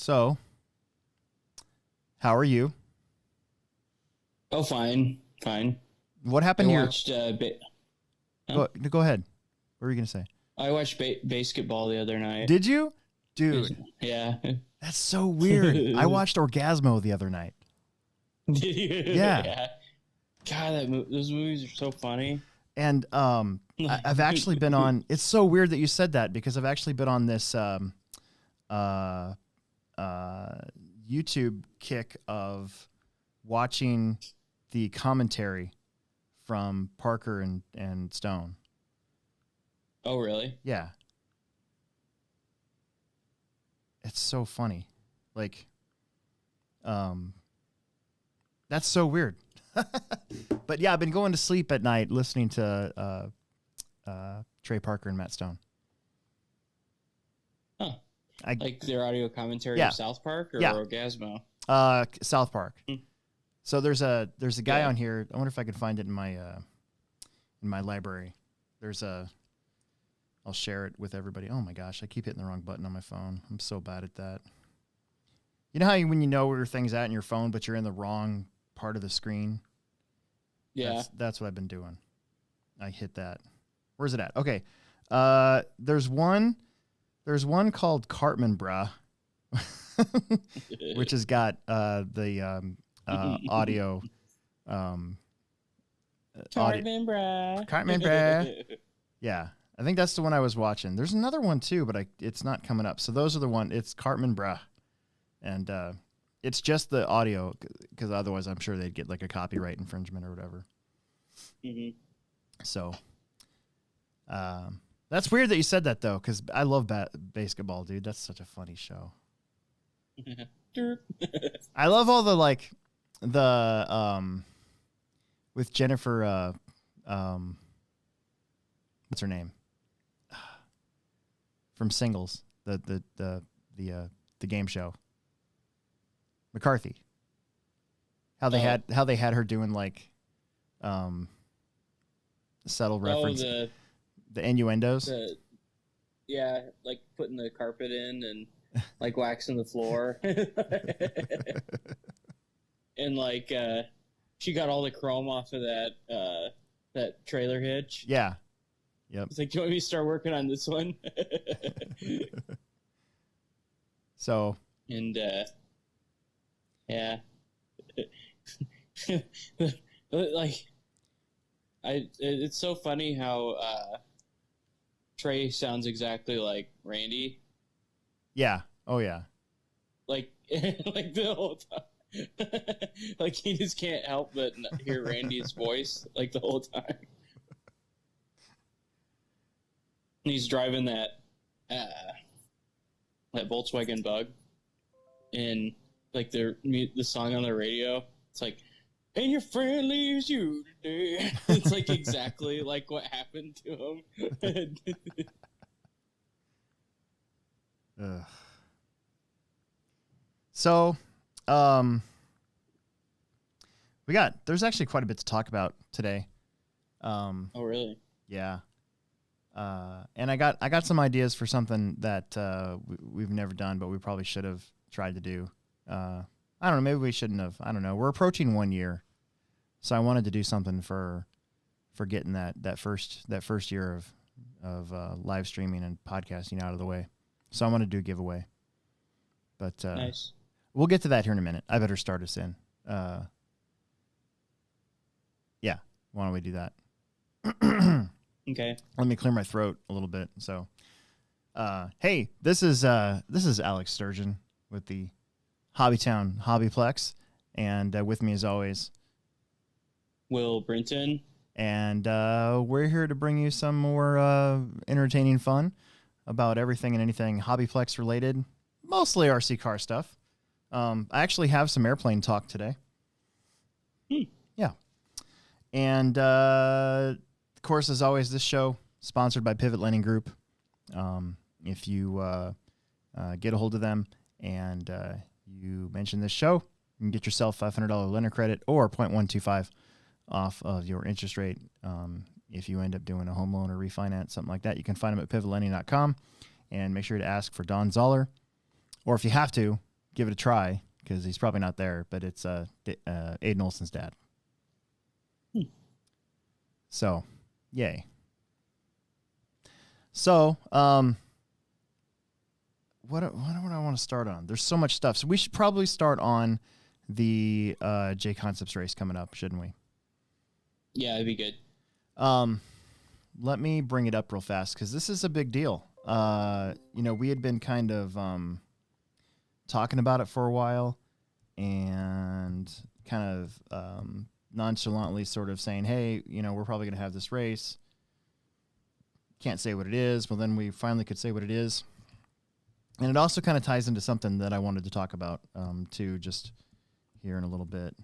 So, how are you? Oh, fine. What I happened here? watched huh? Go ahead. What were you gonna say? I watched basketball the other night. Did you, dude? Yeah. That's so weird. I Did watched Orgasmo the other night. you? Yeah, Yeah. God, those movies are so funny. and I've actually been on. It's so weird that you said that because I've actually been on this uh, YouTube kick of watching the commentary from Parker and Stone. Oh, really? Yeah, it's so funny. Like, that's so weird. But yeah, I've been going to sleep at night listening to Trey Parker and Matt Stone. Huh. I Like their audio commentary Yeah. of South Park or Yeah. Orgasmo? South Park. Hmm. So there's a guy Yeah. on here. I wonder if I could find it in my library. I'll share it with everybody. Oh my gosh, I keep hitting the wrong button on my phone. I'm so bad at that. You know how when you know where things at in your phone, but you're in the wrong part of the screen? Yeah. That's what I've been doing. I hit that. Where's it at? Okay. There's one called Cartman Bruh, which has got the audio. Cartman, bruh. Cartman Bruh. Yeah. I think that's the one I was watching. There's another one too, but it's not coming up. So those are the one. It's Cartman Bruh. And it's just the audio because otherwise I'm sure they'd get like a copyright infringement or whatever. Mm-hmm. So that's weird that you said that though, because I love basketball, dude. That's such a funny show. I love all the with Jennifer what's her name from Singles, the game show, McCarthy. How they had her doing like subtle reference, the innuendos. Yeah, like putting the carpet in and like waxing the floor. And like she got all the chrome off of that trailer hitch. Yeah. Yep. It's like, do you want me to start working on this one? So. And yeah. Like it's so funny how Trey sounds exactly like Randy. Yeah. Oh yeah. Like like the whole time. Like he just can't help but hear Randy's voice like the whole time. And he's driving that Volkswagen Bug, and like the song on the radio, it's like, "And your friend leaves you today." It's like exactly like what happened to him. So, there's actually quite a bit to talk about today. Oh, really? Yeah. And I got some ideas for something that we've never done, but we probably should have tried to do. I don't know. Maybe we shouldn't have. I don't know. We're approaching 1 year, so I wanted to do something for getting that first year of live streaming and podcasting out of the way. So I want to do a giveaway. But Nice. We'll get to that here in a minute. I better start us in. Yeah. Why don't we do that? Okay. Let me clear my throat a little bit. So, hey, this is Alex Sturgeon with the Hobbytown HobbyPlex, and with me as always, Will Brinton. And we're here to bring you some more entertaining fun about everything and anything HobbyPlex related, mostly RC car stuff. I actually have some airplane talk today. Yeah. And, of course, as always, this show sponsored by Pivot Lending Group. If you get a hold of them and you mention this show, you can get yourself $500 lender credit or 0.125 off of your interest rate. If you end up doing a home loan or refinance, something like that, you can find them at pivotlending.com and make sure to ask for Don Zoller. Or if you have to, give it a try because he's probably not there, but it's Aiden Olson's dad. So, yay. So, what do I want to start on? There's so much stuff. So we should probably start on the J Concepts race coming up, shouldn't we? Yeah, it'd be good. Let me bring it up real fast because this is a big deal. We had been kind of talking about it for a while and kind of nonchalantly sort of saying, hey, we're probably going to have this race. Can't say what it is. Well, then we finally could say what it is. And it also kind of ties into something that I wanted to talk about too, just here in a little bit.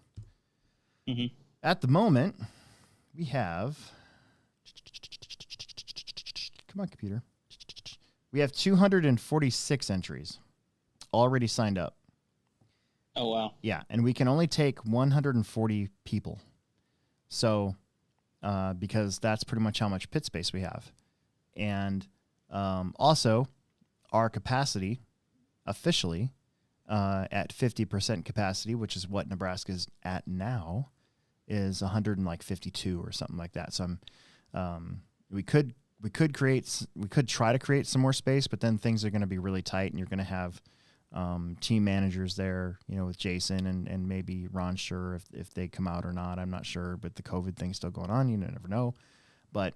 Mm-hmm. At the moment, we have... Come on, computer. We have 246 entries already signed up. Oh, wow. Yeah, and we can only take 140 people. So, because that's pretty much how much pit space we have. And also, our capacity, officially, at 50% capacity, which is what Nebraska's at now, is 152 or something like that. So, we could try to create some more space, but then things are going to be really tight, and you're going to have team managers there, with Jason and maybe Ron Sure if they come out or not. I'm not sure, but the COVID thing's still going on. You never know. But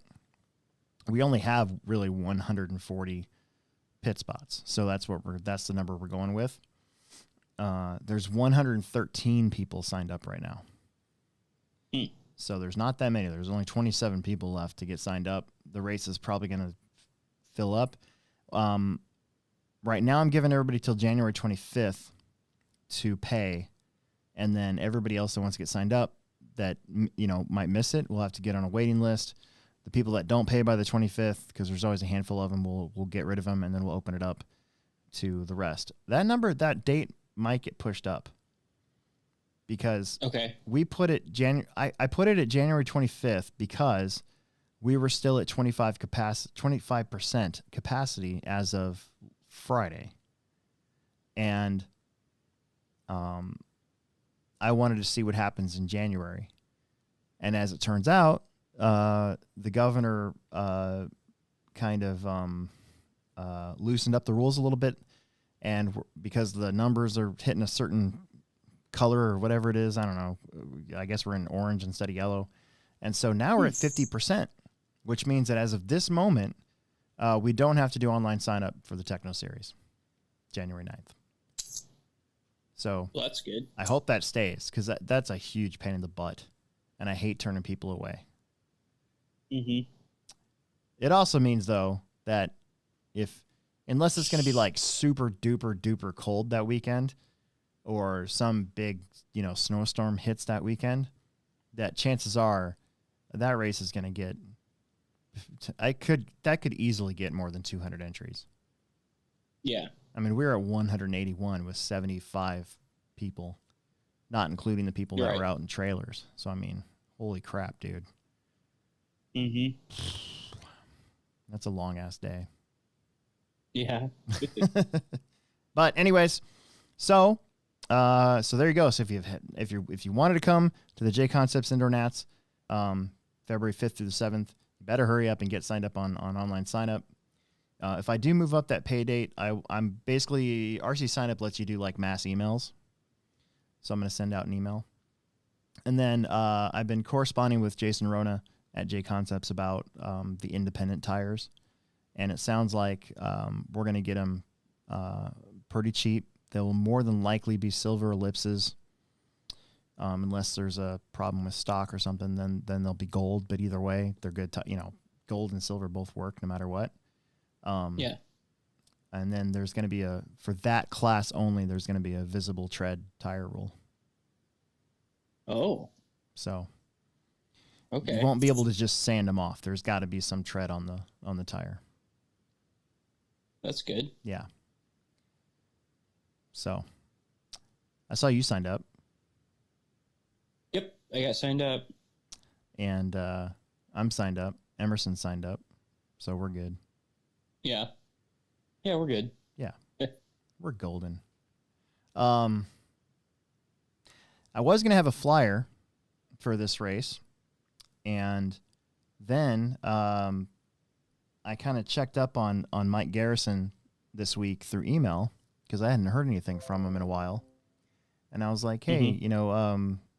we only have really 140 pit spots, so that's the number we're going with. There's 113 people signed up right now. So there's not that many. There's only 27 people left to get signed up. The race is probably going to fill up. Right now I'm giving everybody till January 25th to pay, and then everybody else that wants to get signed up that might miss it, we'll have to get on a waiting list. The people that don't pay by the 25th, because there's always a handful of them, we'll get rid of them, and then we'll open it up to the rest. That date might get pushed up because we put it I put it at January 25th because we were still at 25% capacity as of Friday, and I wanted to see what happens in January, and as it turns out, the governor kind of loosened up the rules a little bit, and because the numbers are hitting a certain color or whatever it is, I don't know, I guess we're in orange instead of yellow, and so now we're at 50%, which means that as of this moment, we don't have to do online sign up for the Techno Series, January 9th. So well, that's good. I hope that stays, because that's a huge pain in the butt, and I hate turning people away. Mm-hmm. It also means, though, that unless it's going to be like super duper duper cold that weekend, or some big snowstorm hits that weekend, that chances are that race is going to get. That could easily get more than 200 entries. Yeah. I mean, we're at 181 with 75 people, not including the people that were out in trailers. So, I mean, holy crap, dude. Mm-hmm. That's a long-ass day. Yeah. But anyways, so there you go. So if you wanted to come to the J Concepts Indoor Nats, February 5th through the 7th, you better hurry up and get signed up on online sign up. If I do move up that pay date, I'm basically, RC sign up lets you do like mass emails. So I'm going to send out an email. And then I've been corresponding with Jason Rona at J Concepts about the independent tires. And it sounds like we're going to get them pretty cheap. They'll more than likely be silver ellipses. Unless there's a problem with stock or something, then they'll be gold. But either way, they're good. Gold and silver both work no matter what. Yeah. And then there's going to be for that class only, there's going to be a visible tread tire rule. Oh. So. Okay. You won't be able to just sand them off. There's got to be some tread on the tire. That's good. Yeah. So. I saw you signed up. Yep, I got signed up. And I'm signed up. Emerson signed up. So we're good. Yeah. Yeah, we're good. Yeah. We're golden. I was gonna have a flyer for this race, and then I kind of checked up on Mike Garrison this week through email because I hadn't heard anything from him in a while, and I was like, hey,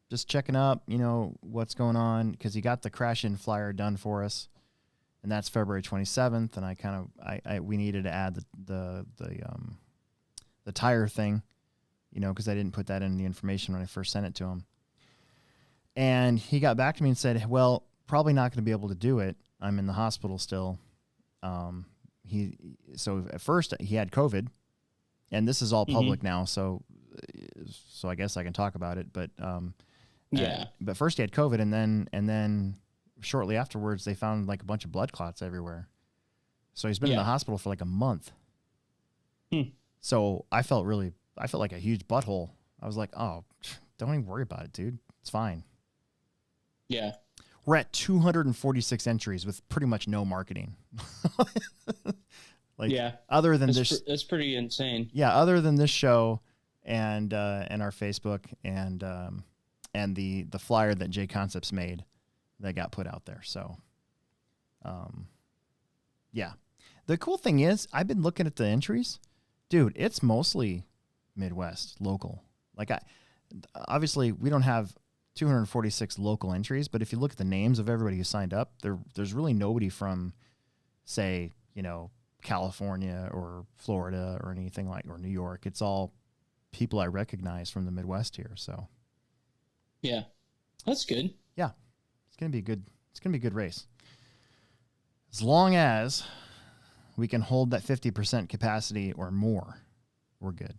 just checking up, what's going on, because he got the crash in flyer done for us, and that's February 27th, and we needed to add the tire thing, because I didn't put that in the information when I first sent it to him. And he got back to me and said, well, probably not going to be able to do it. I'm in the hospital still. So at first he had COVID, and this is all public now. So I guess I can talk about it, but, but first he had COVID, and then shortly afterwards they found like a bunch of blood clots everywhere. So he's been in the hospital for like a month. So I felt like a huge butthole. I was like, oh, don't even worry about it, dude. It's fine. Yeah. We're at 246 entries with pretty much no marketing. Other than that's pretty insane. Yeah. Other than this show and our Facebook and the flyer that J Concepts made that got put out there. So, yeah, the cool thing is I've been looking at the entries, dude, it's mostly Midwest local. Like obviously we don't have 246 local entries, but if you look at the names of everybody who signed up, there's really nobody from, say, California or Florida or anything or New York. It's all people I recognize from the Midwest here. So, yeah, that's good. Yeah, it's gonna be good. It's gonna be a good race, as long as we can hold that 50% capacity or more. We're good.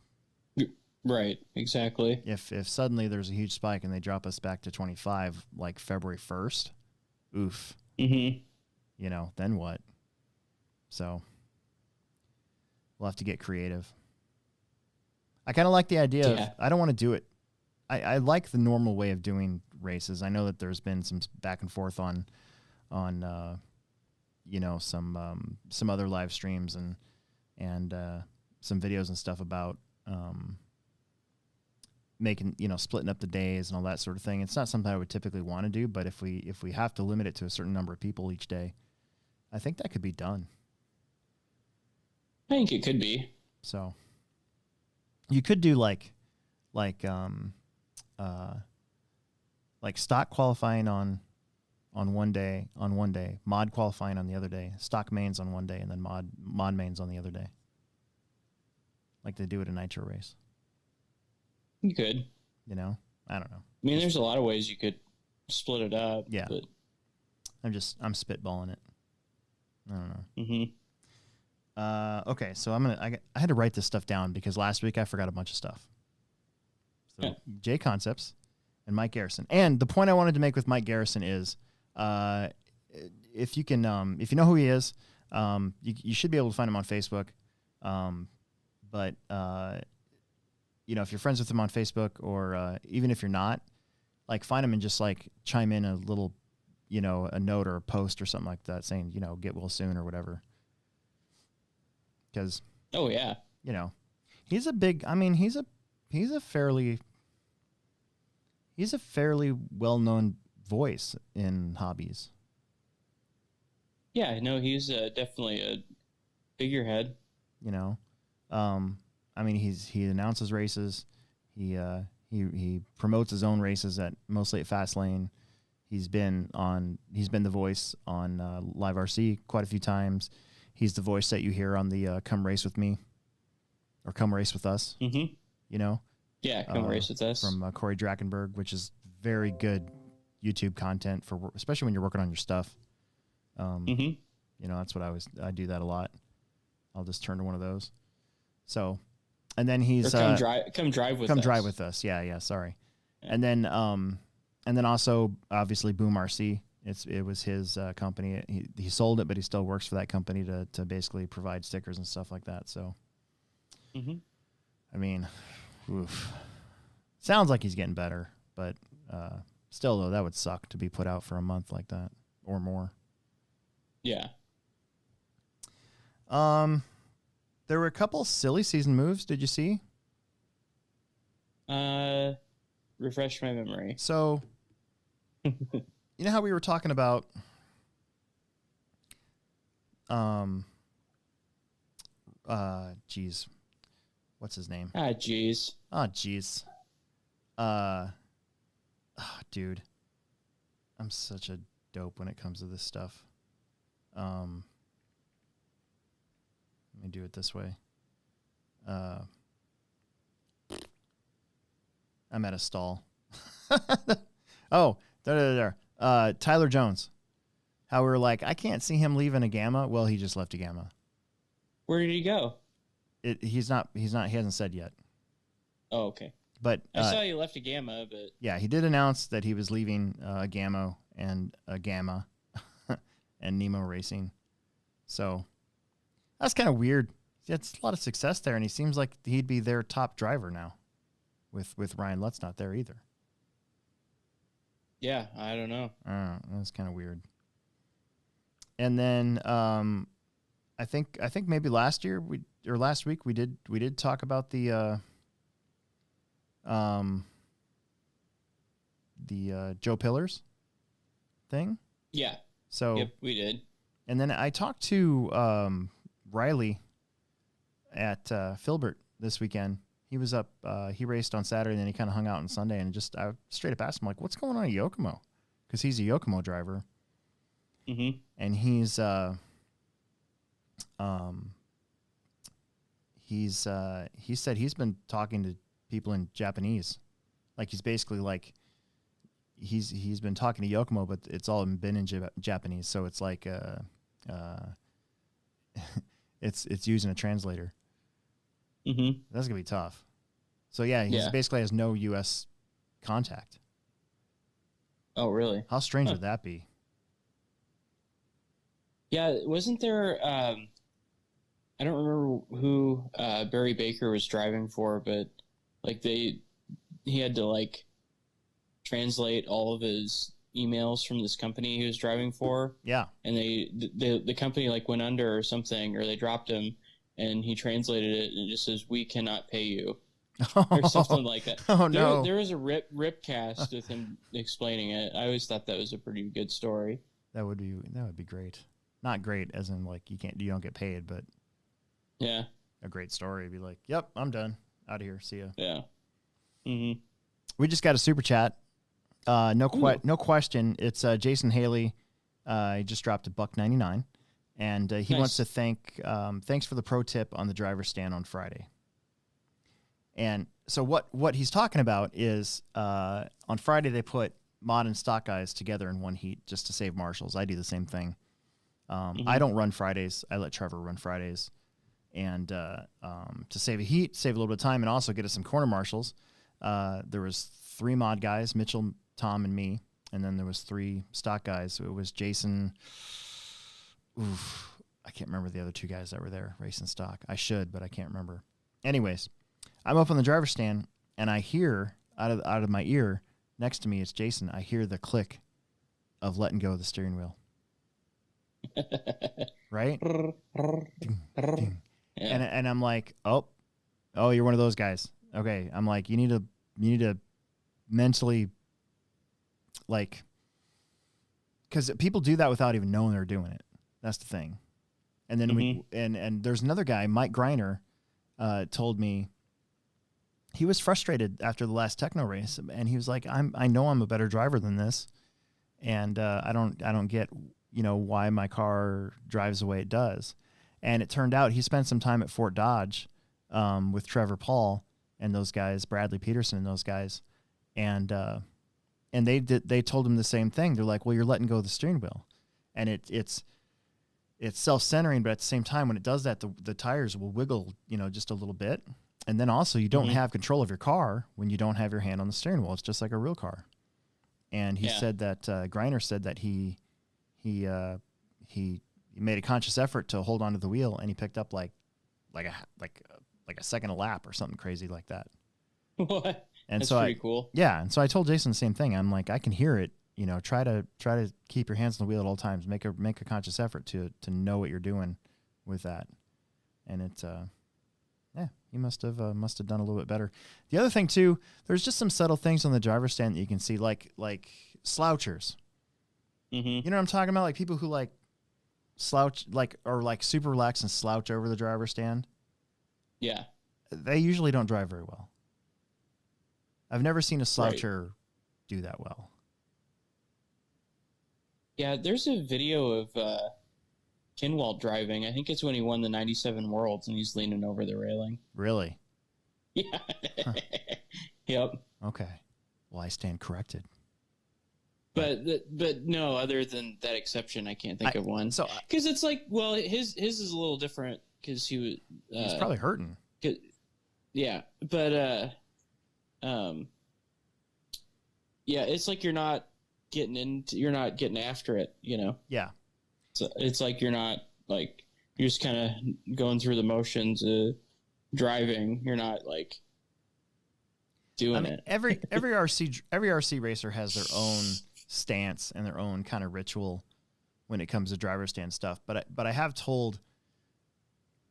Right, exactly. If suddenly there's a huge spike and they drop us back to 25, like February 1st, oof. Then what? So we'll have to get creative. I kind of like the idea of, I don't want to do it. I like the normal way of doing races. I know that there's been some back and forth on some other live streams and some videos and stuff about making, splitting up the days and all that sort of thing. It's not something I would typically want to do, but if we have to limit it to a certain number of people each day, I think that could be done. I think it could be. So you could do like stock qualifying on one day, mod qualifying on the other day, stock mains on one day, and then mod mains on the other day. Like they do at a nitro race. You could. I don't know. I mean, there's a lot of ways you could split it up. Yeah. But I'm spitballing it. I don't know. Okay, so I had to write this stuff down because last week I forgot a bunch of stuff. So J Concepts and Mike Garrison. And the point I wanted to make with Mike Garrison is, if you can, if you know who he is, you should be able to find him on Facebook. But if you're friends with him on Facebook, or even if you're not, like find him and just like chime in a little, a note or a post or something like that saying, get well soon or whatever. Because he's a big. I mean, he's a fairly well-known voice in hobbies. Yeah, no, he's definitely a figurehead. I mean, he announces races. He promotes his own races mostly at Fastlane. He's been the voice on Live RC quite a few times. He's the voice that you hear on the Come Race With Me or Come Race With Us. Yeah, Come Race With Us from Corey Drakenberg, which is very good YouTube content for especially when you're working on your stuff. That's what I do that a lot. I'll just turn to one of those. So, and then he's come drive with us. Yeah. Sorry. Yeah. And then also obviously Boom RC. It was his company. He sold it, but he still works for that company to basically provide stickers and stuff like that. So, I mean, oof. Sounds like he's getting better, but still though, that would suck to be put out for a month like that or more. Yeah. There were a couple silly season moves. Did you see? Refresh my memory. So, you know how we were talking about geez. What's his name? Jeez. Oh, jeez. Dude. I'm such a dope when it comes to this stuff. Let me do it this way. I'm at a stall. Oh, there. Tyler Jones. How we were like, I can't see him leaving a Gamma. Well, he just left a Gamma. Where did he go? He hasn't said yet. Oh, okay. But I saw he left a Gamma, but yeah, he did announce that he was leaving a Gamma and a Gamma and Nemo Racing. So that's kind of weird. It's a lot of success there, and he seems like he'd be their top driver now, with Ryan Lutz not there either. yeah, I don't know. That's kind of weird. And then I think maybe last week we did talk about the Joe Pillars thing. Yeah. So Yep, we did. And then I talked to Riley at Filbert this weekend. He was up. He raced on Saturday, and then he kind of hung out on Sunday. And I straight up asked him, like, "What's going on at Yokomo?" Because he's a Yokomo driver, and he said he's been talking to people in Japanese, like he's basically like he's been talking to Yokomo, but it's all been in Japanese, so it's like it's using a translator. That's gonna be tough. So yeah, he basically has no U.S. contact. Oh, really? How strange would that be? Yeah, wasn't there? I don't remember who Barry Baker was driving for, but like he had to like translate all of his emails from this company he was driving for. Yeah, and the company like went under or something, or they dropped him, and he translated it, and it just says, "We cannot pay you," or something like that. Oh no! There was a rip cast with him explaining it. I always thought that was a pretty good story. That would be great. Not great as in like you don't get paid, but yeah, a great story. Be like, "Yep, I'm done. Out of here. See ya." Yeah. We just got a super chat. No question. It's Jason Haley. He just dropped $1.99, and he wants to thanks for the pro tip on the driver's stand on Friday. And so what he's talking about is on Friday they put mod and stock guys together in one heat just to save marshals. I do the same thing. I don't run Fridays. I let Trevor run Fridays, and to save a heat, save a little bit of time, and also get us some corner marshals. There was 3 mod guys, Mitchell, Tom, and me, and then there was 3 stock guys. It was Jason. I can't remember the other 2 guys that were there racing stock. I should, but I can't remember. Anyways, I'm up on the driver's stand, and I hear out of my ear next to me, it's Jason. I hear the click of letting go of the steering wheel. Right? Ding, ding. Yeah. And I'm like, oh, you're one of those guys. Okay. I'm like, you need to mentally, like, because people do that without even knowing they're doing it. That's the thing. And then and there's another guy, Mike Greiner, told me he was frustrated after the last techno race, and he was like, I know I'm a better driver than this, and I don't get why my car drives the way it does. And it turned out he spent some time at Fort Dodge with Trevor Paul and those guys, Bradley Peterson and those guys, and they told him the same thing. They're like, well, you're letting go of the steering wheel, and it's self-centering, but at the same time, when it does that, the tires will wiggle, just a little bit, and then also you don't have control of your car when you don't have your hand on the steering wheel. It's just like a real car. And he said that Greiner said that he made a conscious effort to hold onto the wheel, and he picked up like a second a lap or something crazy like that. What? And that's so pretty cool. Yeah, and so I told Jason the same thing. I'm like, I can hear it. Try to keep your hands on the wheel at all times. Make a conscious effort to know what you're doing with that. And it's Yeah, he must have done a little bit better. The other thing too, there's just some subtle things on the driver's stand that you can see, like slouchers. Mm-hmm. You know what I'm talking about? Like people who like slouch, like or like super relaxed and slouch over the driver's stand. Yeah. They usually don't drive very well. I've never seen a sloucher do that well. Yeah, there's a video of Kinwald driving. I think it's when he won the 97 Worlds and he's leaning over the railing. Really? Yeah. Huh. Yep. Okay. Well, I stand corrected. But no, other than that exception, I can't think of one. So because it's like, well, his is a little different because he was he's probably hurting. Yeah, but yeah, it's like you're not getting after it, you know. Yeah. So it's like you're not like you're just kind of going through the motions of driving. You're not like doing it. Every RC racer has their own stance and their own kind of ritual when it comes to driver stand stuff. But I have told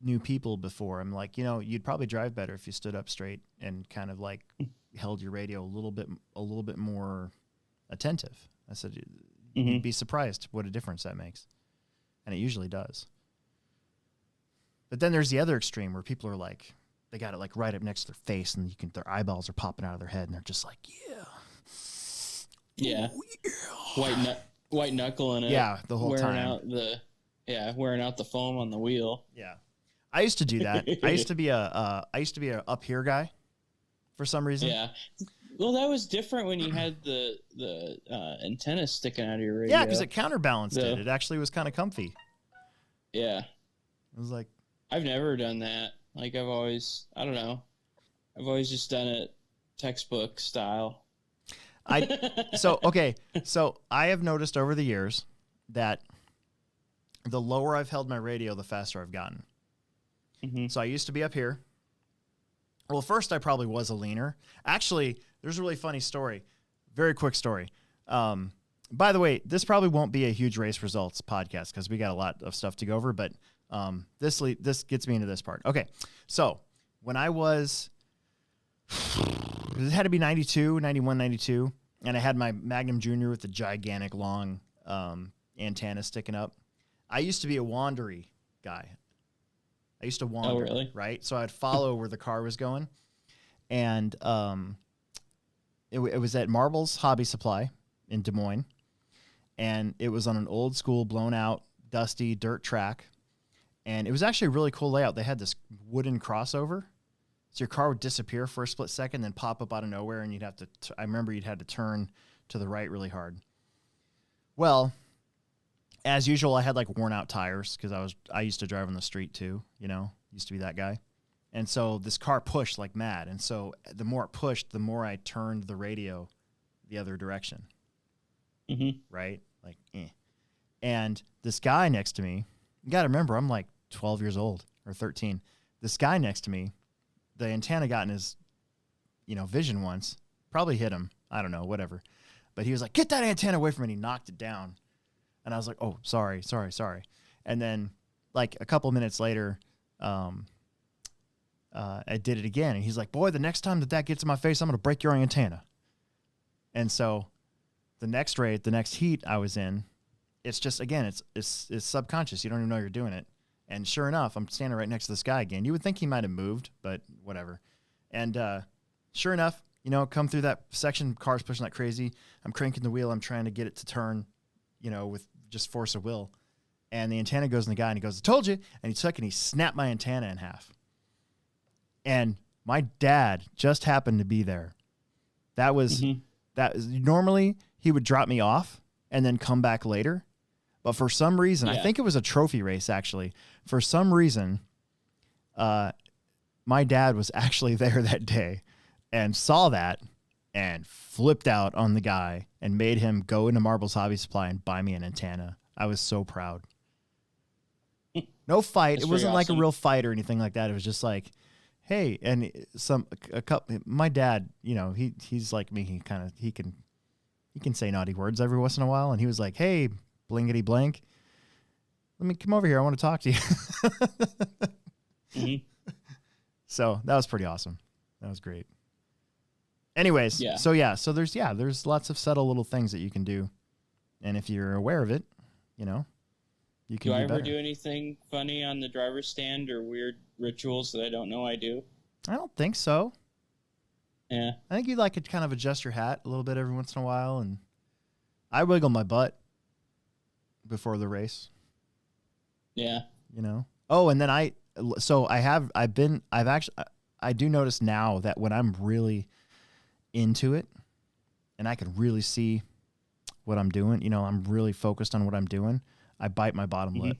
new people before, I'm like, you know, you'd probably drive better if you stood up straight and kind of like held your radio a little bit more attentive. I said, you'd be surprised what a difference that makes. And it usually does. But then there's the other extreme where people are like, they got it like right up next to their face and their eyeballs are popping out of their head and they're just like, yeah. Yeah. Ooh, yeah. White knuckling it. Yeah, the whole time. Wearing out the foam on the wheel. Yeah. I used to do that. I used to be a up here guy for some reason. Yeah. Well, that was different when you had the antenna sticking out of your radio. Yeah, because it counterbalanced it. It actually was kind of comfy. Yeah. It was like, I've never done that. Like I've always just done it textbook style. So I have noticed over the years that the lower I've held my radio, the faster I've gotten. Mm-hmm. So I used to be up here. Well, first I probably was a leaner. Actually, there's a really funny story. Very quick story. By the way, this probably won't be a huge race results podcast because we got a lot of stuff to go over, but this gets me into this part. Okay, so when I was, it had to be 92, 91, 92, and I had my Magnum Junior with the gigantic long antenna sticking up. I used to be a wandery guy. I used to wander, really? Right? So I'd follow where the car was going. And it was at Marbles Hobby Supply in Des Moines. And it was on an old school, blown out, dusty dirt track. And it was actually a really cool layout. They had this wooden crossover. So your car would disappear for a split second, then pop up out of nowhere. And you'd have to, I remember you'd had to turn to the right really hard. Well, as usual, I had like worn out tires because I used to drive on the street too, you know, used to be that guy. And so this car pushed like mad. And so the more it pushed, the more I turned the radio the other direction. Mm-hmm. Right? Like, eh. And this guy next to me, you got to remember, I'm like 12 years old or 13. This guy next to me, the antenna got in his, vision once, probably hit him. I don't know, whatever. But he was like, get that antenna away from me. And he knocked it down. And I was like, oh, sorry. And then like a couple minutes later, I did it again. And he's like, boy, the next time that gets in my face, I'm going to break your antenna. And so the next heat I was in, it's just, again, it's subconscious. You don't even know you're doing it. And sure enough, I'm standing right next to this guy again. You would think he might have moved, but whatever. And sure enough, come through that section, car's pushing like crazy. I'm cranking the wheel. I'm trying to get it to turn, with just force of will. And the antenna goes in the guy and he goes, I told you. And he took and he snapped my antenna in half. And my dad just happened to be there. That was, normally he would drop me off and then come back later. But for some reason, I think it was a trophy race actually. For some reason, my dad was actually there that day and saw that and flipped out on the guy and made him go into Marbles Hobby Supply and buy me an antenna. I was so proud. No fight. It wasn't like a real fight or anything like that. It was just like, hey, and a couple. My dad, he's like me. He can say naughty words every once in a while. And he was like, hey, blinkety blank, let me come over here. I want to talk to you. So that was pretty awesome. That was great. Anyways, Yeah. so there's lots of subtle little things that you can do, and if you're aware of it, you know, you can Do I do ever better. do anything funny on the driver's stand or weird rituals that I don't know I do? I don't think so. Yeah. I think you like to kind of adjust your hat a little bit every once in a while, and I wiggle my butt before the race. Yeah. You know. Oh, and then I do notice now that when I'm really into it and I can really see what I'm doing, you know, I'm really focused on what I'm doing, I bite my bottom lip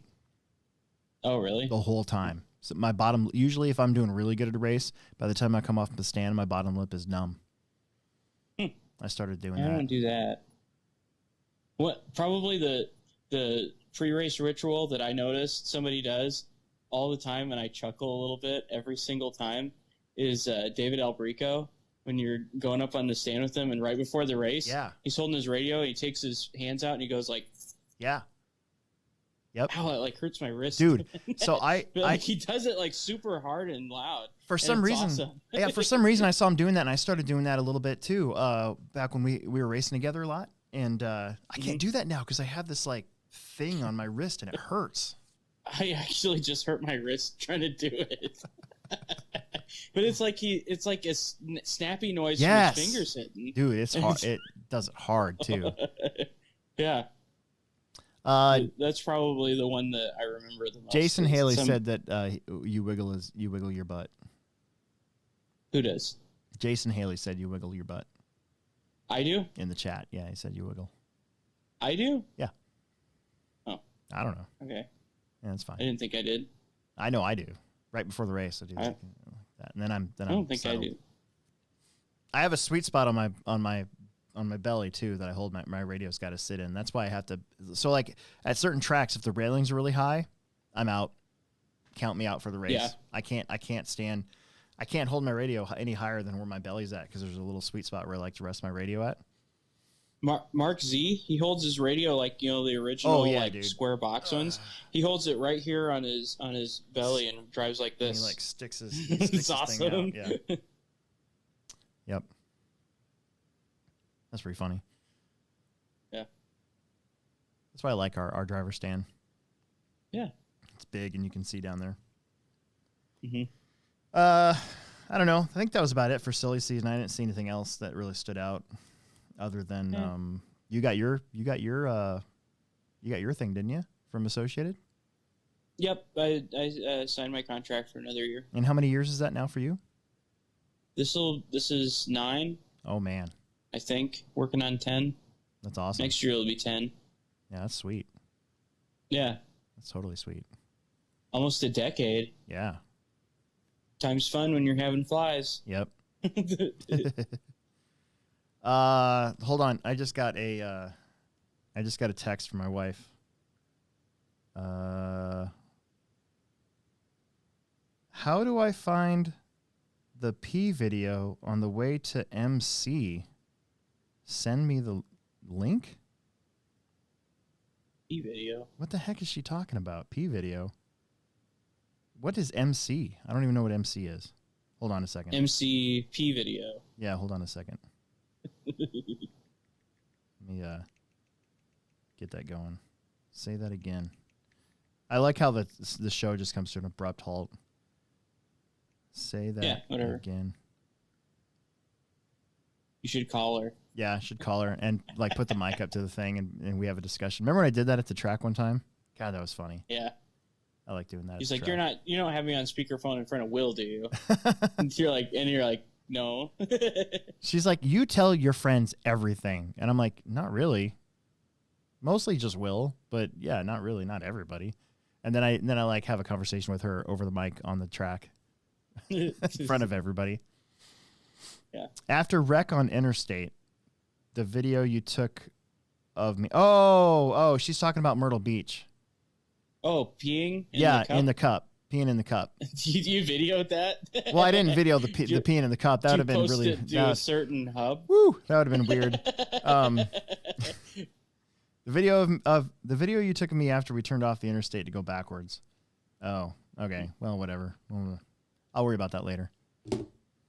Oh, really? the whole time. So my bottom, usually if I'm doing really good at a race, by the time I come off the stand, my bottom lip is numb. I started doing I that. don't do that. What? Probably the pre-race ritual that I noticed somebody does all the time, and I chuckle a little bit every single time, is David Albrico. When you're going up on the stand with him, and right before the race, Yeah. he's holding his radio, and he takes his hands out, and he goes like, Yeah. Yep. "Ow, it like hurts my wrist, Dude. So But he does it like super hard and loud. For and some it's reason, awesome. yeah, for some reason I saw him doing that, and I started doing that a little bit too. Back when we were racing together a lot, and I can't do that now because I have this like thing on my wrist and it hurts. I actually just hurt my wrist trying to do it. But it's like a snappy noise Yes. from his fingers hitting. Dude, it's hard. It does it hard too. Yeah. That's probably the one that I remember the most. Jason It's Haley said that you wiggle your butt. Who does? Jason Haley said you wiggle your butt I do? in the chat. Yeah, he said you wiggle. I do? Yeah. Oh. I don't know. Okay. Yeah, that's fine. I didn't think I did. I know I do. Right before the race, I do that, and then I'm. I don't think settled. I do. I have a sweet spot on my belly too that I hold my radio's got to sit in. That's why I have to. So like at certain tracks, if the railings are really high, I'm out. Count me out for the race. Yeah. I can't stand. I can't hold my radio any higher than where my belly's at because there's a little sweet spot where I like to rest my radio at. Mark Z, he holds his radio like, you know, the original dude. square box ones. He holds it right here on his belly and drives like And this. he like sticks his, It's his awesome. thing out. Yeah. Yep. That's pretty funny. Yeah. That's why I like our driver stand. Yeah. It's big and you can see down there. Mm-hmm. I don't know. I think that was about it for silly season. I didn't see anything else that really stood out other than you got your thing, didn't you, from Associated? Yep, I signed my contract for another year. And how many years is that now for you? This is 9, Oh man, I think. Working on 10. that's awesome. Next year it'll be 10. Yeah, that's sweet. Yeah, That's totally sweet. almost a decade. Yeah. Time's fun when you're having flies. Yep. Hold on. I just got a text from my wife. How do I find the P video on the way to MC? Send me the link? E-video. What the heck is she talking about? P video? What is MC? I don't even know what MC is. Hold on a second. MCP video. Yeah, hold on a second. Let me get that going. Say that again. I like how the show just comes to an abrupt halt. Say that again. You should call her. Yeah, I should call her and like put the mic up to the thing and we have a discussion. Remember when I did that at the track one time? God, that was funny. Yeah. I like doing that. He's like, you don't have me on speakerphone in front of Will, do you? and you're like, no. She's like, you tell your friends everything. And I'm like, not really. Mostly just Will, but yeah, not really, not everybody. And then I like have a conversation with her over the mic on the track in front of everybody. Yeah. After wreck on interstate, the video you took of me. Oh, she's talking about Myrtle Beach. Oh, peeing? In the cup. Peeing in the cup. you videoed that? Well, I didn't video the peeing in the cup. That would have been really. It to a certain hub. Woo! That would have been weird. The video of the video you took of me after we turned off the interstate to go backwards. Oh, okay. Well, whatever. I'll worry about that later.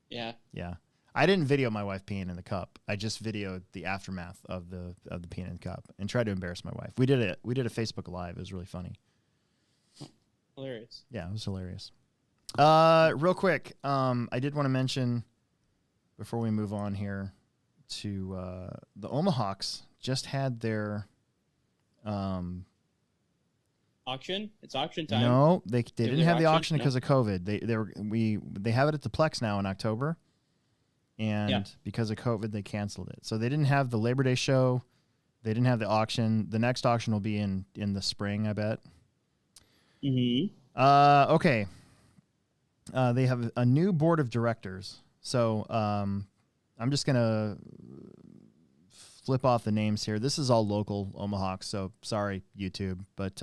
Yeah. Yeah. I didn't video my wife peeing in the cup. I just videoed the aftermath of the peeing in the cup and tried to embarrass my wife. We did a Facebook Live. It was really funny. Hilarious. Yeah, it was hilarious. Real quick, I did want to mention before we move on here to the Omahawks just had their auction. It's auction time. No, they didn't have the auction No? because of COVID. They have it at the Plex now in October, and because of COVID, they canceled it. So they didn't have the Labor Day show. They didn't have the auction. The next auction will be in the spring, I bet. Okay. They have a new board of directors. So I'm just gonna flip off the names here. This is all local Omahawks, so sorry YouTube, but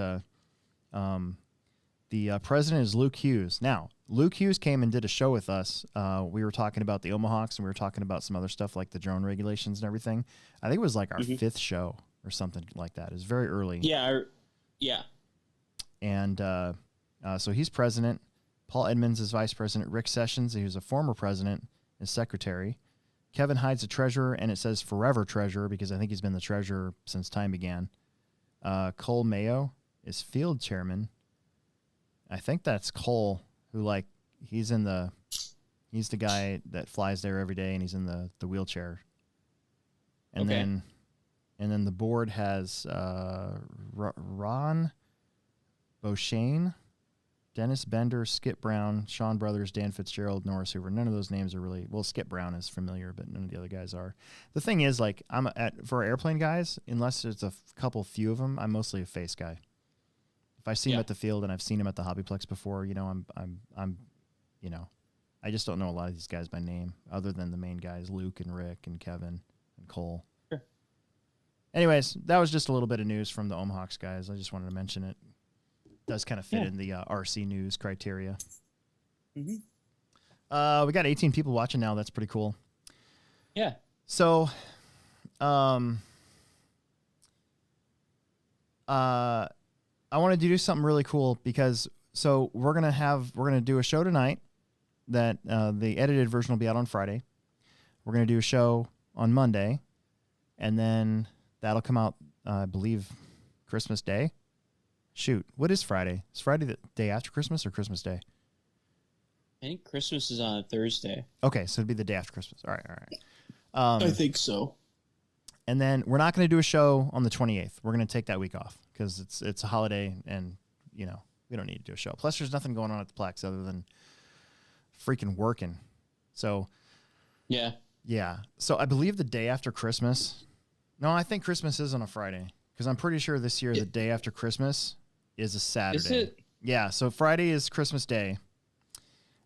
the president is Luke Hughes. Now, Luke Hughes came and did a show with us. We were talking about the Omahawks, and we were talking about some other stuff like the drone regulations and everything. I think it was like our fifth show or something like that. It was very early. Yeah. Yeah. And so he's president. Paul Edmonds is vice president. Rick Sessions, he was a former president, is secretary. Kevin Hyde's the treasurer, and it says forever treasurer because I think he's been the treasurer since time began. Cole Mayo is field chairman. I think that's Cole, who he's the guy that flies there every day, and he's in the wheelchair. And then the board has Ron Beauchesne, Dennis Bender, Skip Brown, Sean Brothers, Dan Fitzgerald, Norris Hoover. None of those names are really, well, Skip Brown is familiar, but none of the other guys are. The thing is, for airplane guys, unless there's a few of them, I'm mostly a face guy. If I see him at the field and I've seen him at the HobbyPlex before, I'm I just don't know a lot of these guys by name, other than the main guys, Luke and Rick and Kevin and Cole. Sure. Anyways, that was just a little bit of news from the Omahawks guys. I just wanted to mention it. Does kind of fit in the RC news criteria. We got 18 people watching now. That's pretty cool. Yeah. So, I wanted to do something really cool because we're gonna do a show tonight that the edited version will be out on Friday. We're gonna do a show on Monday, and then that'll come out, I believe, Christmas Day. Shoot, what is Friday? Is Friday the day after Christmas or Christmas Day? I think Christmas is on a Thursday. Okay, so it'd be the day after Christmas. All right. I think so. And then we're not going to do a show on the 28th. We're going to take that week off because it's a holiday, and we don't need to do a show. Plus, there's nothing going on at the Plex other than freaking working. So yeah. So I believe the day after Christmas. No, I think Christmas is on a Friday because I'm pretty sure this year the day after Christmas is a Saturday. Is it? Yeah, so Friday is Christmas Day.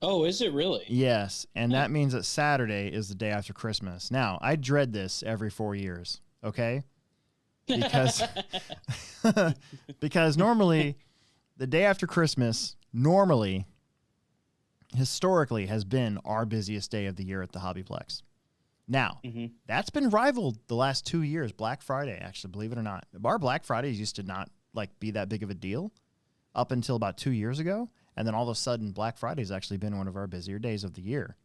Oh, is it really? Yes, and that means that Saturday is the day after Christmas. Now, I dread this every 4 years, okay? Because because normally the day after Christmas historically has been our busiest day of the year at the HobbyPlex. Now, that's been rivaled the last 2 years. Black Friday, actually, believe it or not. Our Black Fridays used to not be that big of a deal up until about 2 years ago. And then all of a sudden, Black Friday's actually been one of our busier days of the year.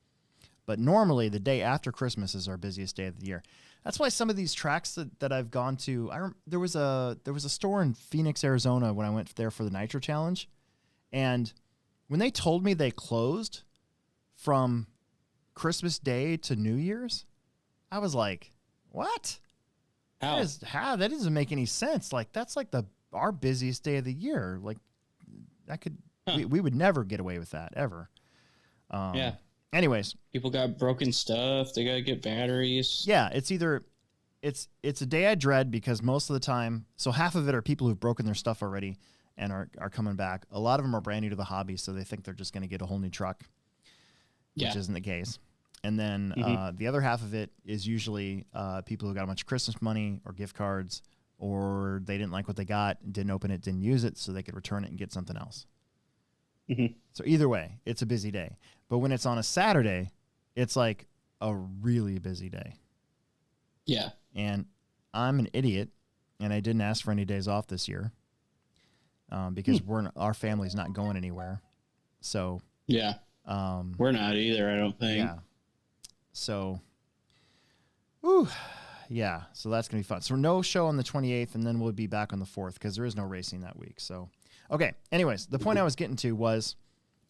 But normally, the day after Christmas is our busiest day of the year. That's why some of these tracks that I've gone to, there was a store in Phoenix, Arizona when I went there for the Nitro Challenge. And when they told me they closed from Christmas Day to New Year's, I was like, what? How? That doesn't make any sense. That's our busiest day of the year. We would never get away with that ever. Yeah. Anyways, People got broken stuff. They got to get batteries. yeah, it's a day I dread because most of the time, so half of it are people who've broken their stuff already and are coming back. A lot of them are brand new to the hobby, so they think they're just going to get a whole new truck, which isn't the case. And then the other half of it is usually people who got a bunch of Christmas money or gift cards, or they didn't like what they got, didn't open it, didn't use it, so they could return it and get something else. So either way, it's a busy day. But when it's on a Saturday, it's like a really busy day. Yeah. And I'm an idiot, and I didn't ask for any days off this year because our family's not going anywhere. So yeah, We're not either, I don't think. Yeah. So, whew, yeah. So that's gonna be fun. So no show on the 28th, and then we'll be back on the 4th because there is no racing that week. So, okay. Anyways, the point I was getting to was,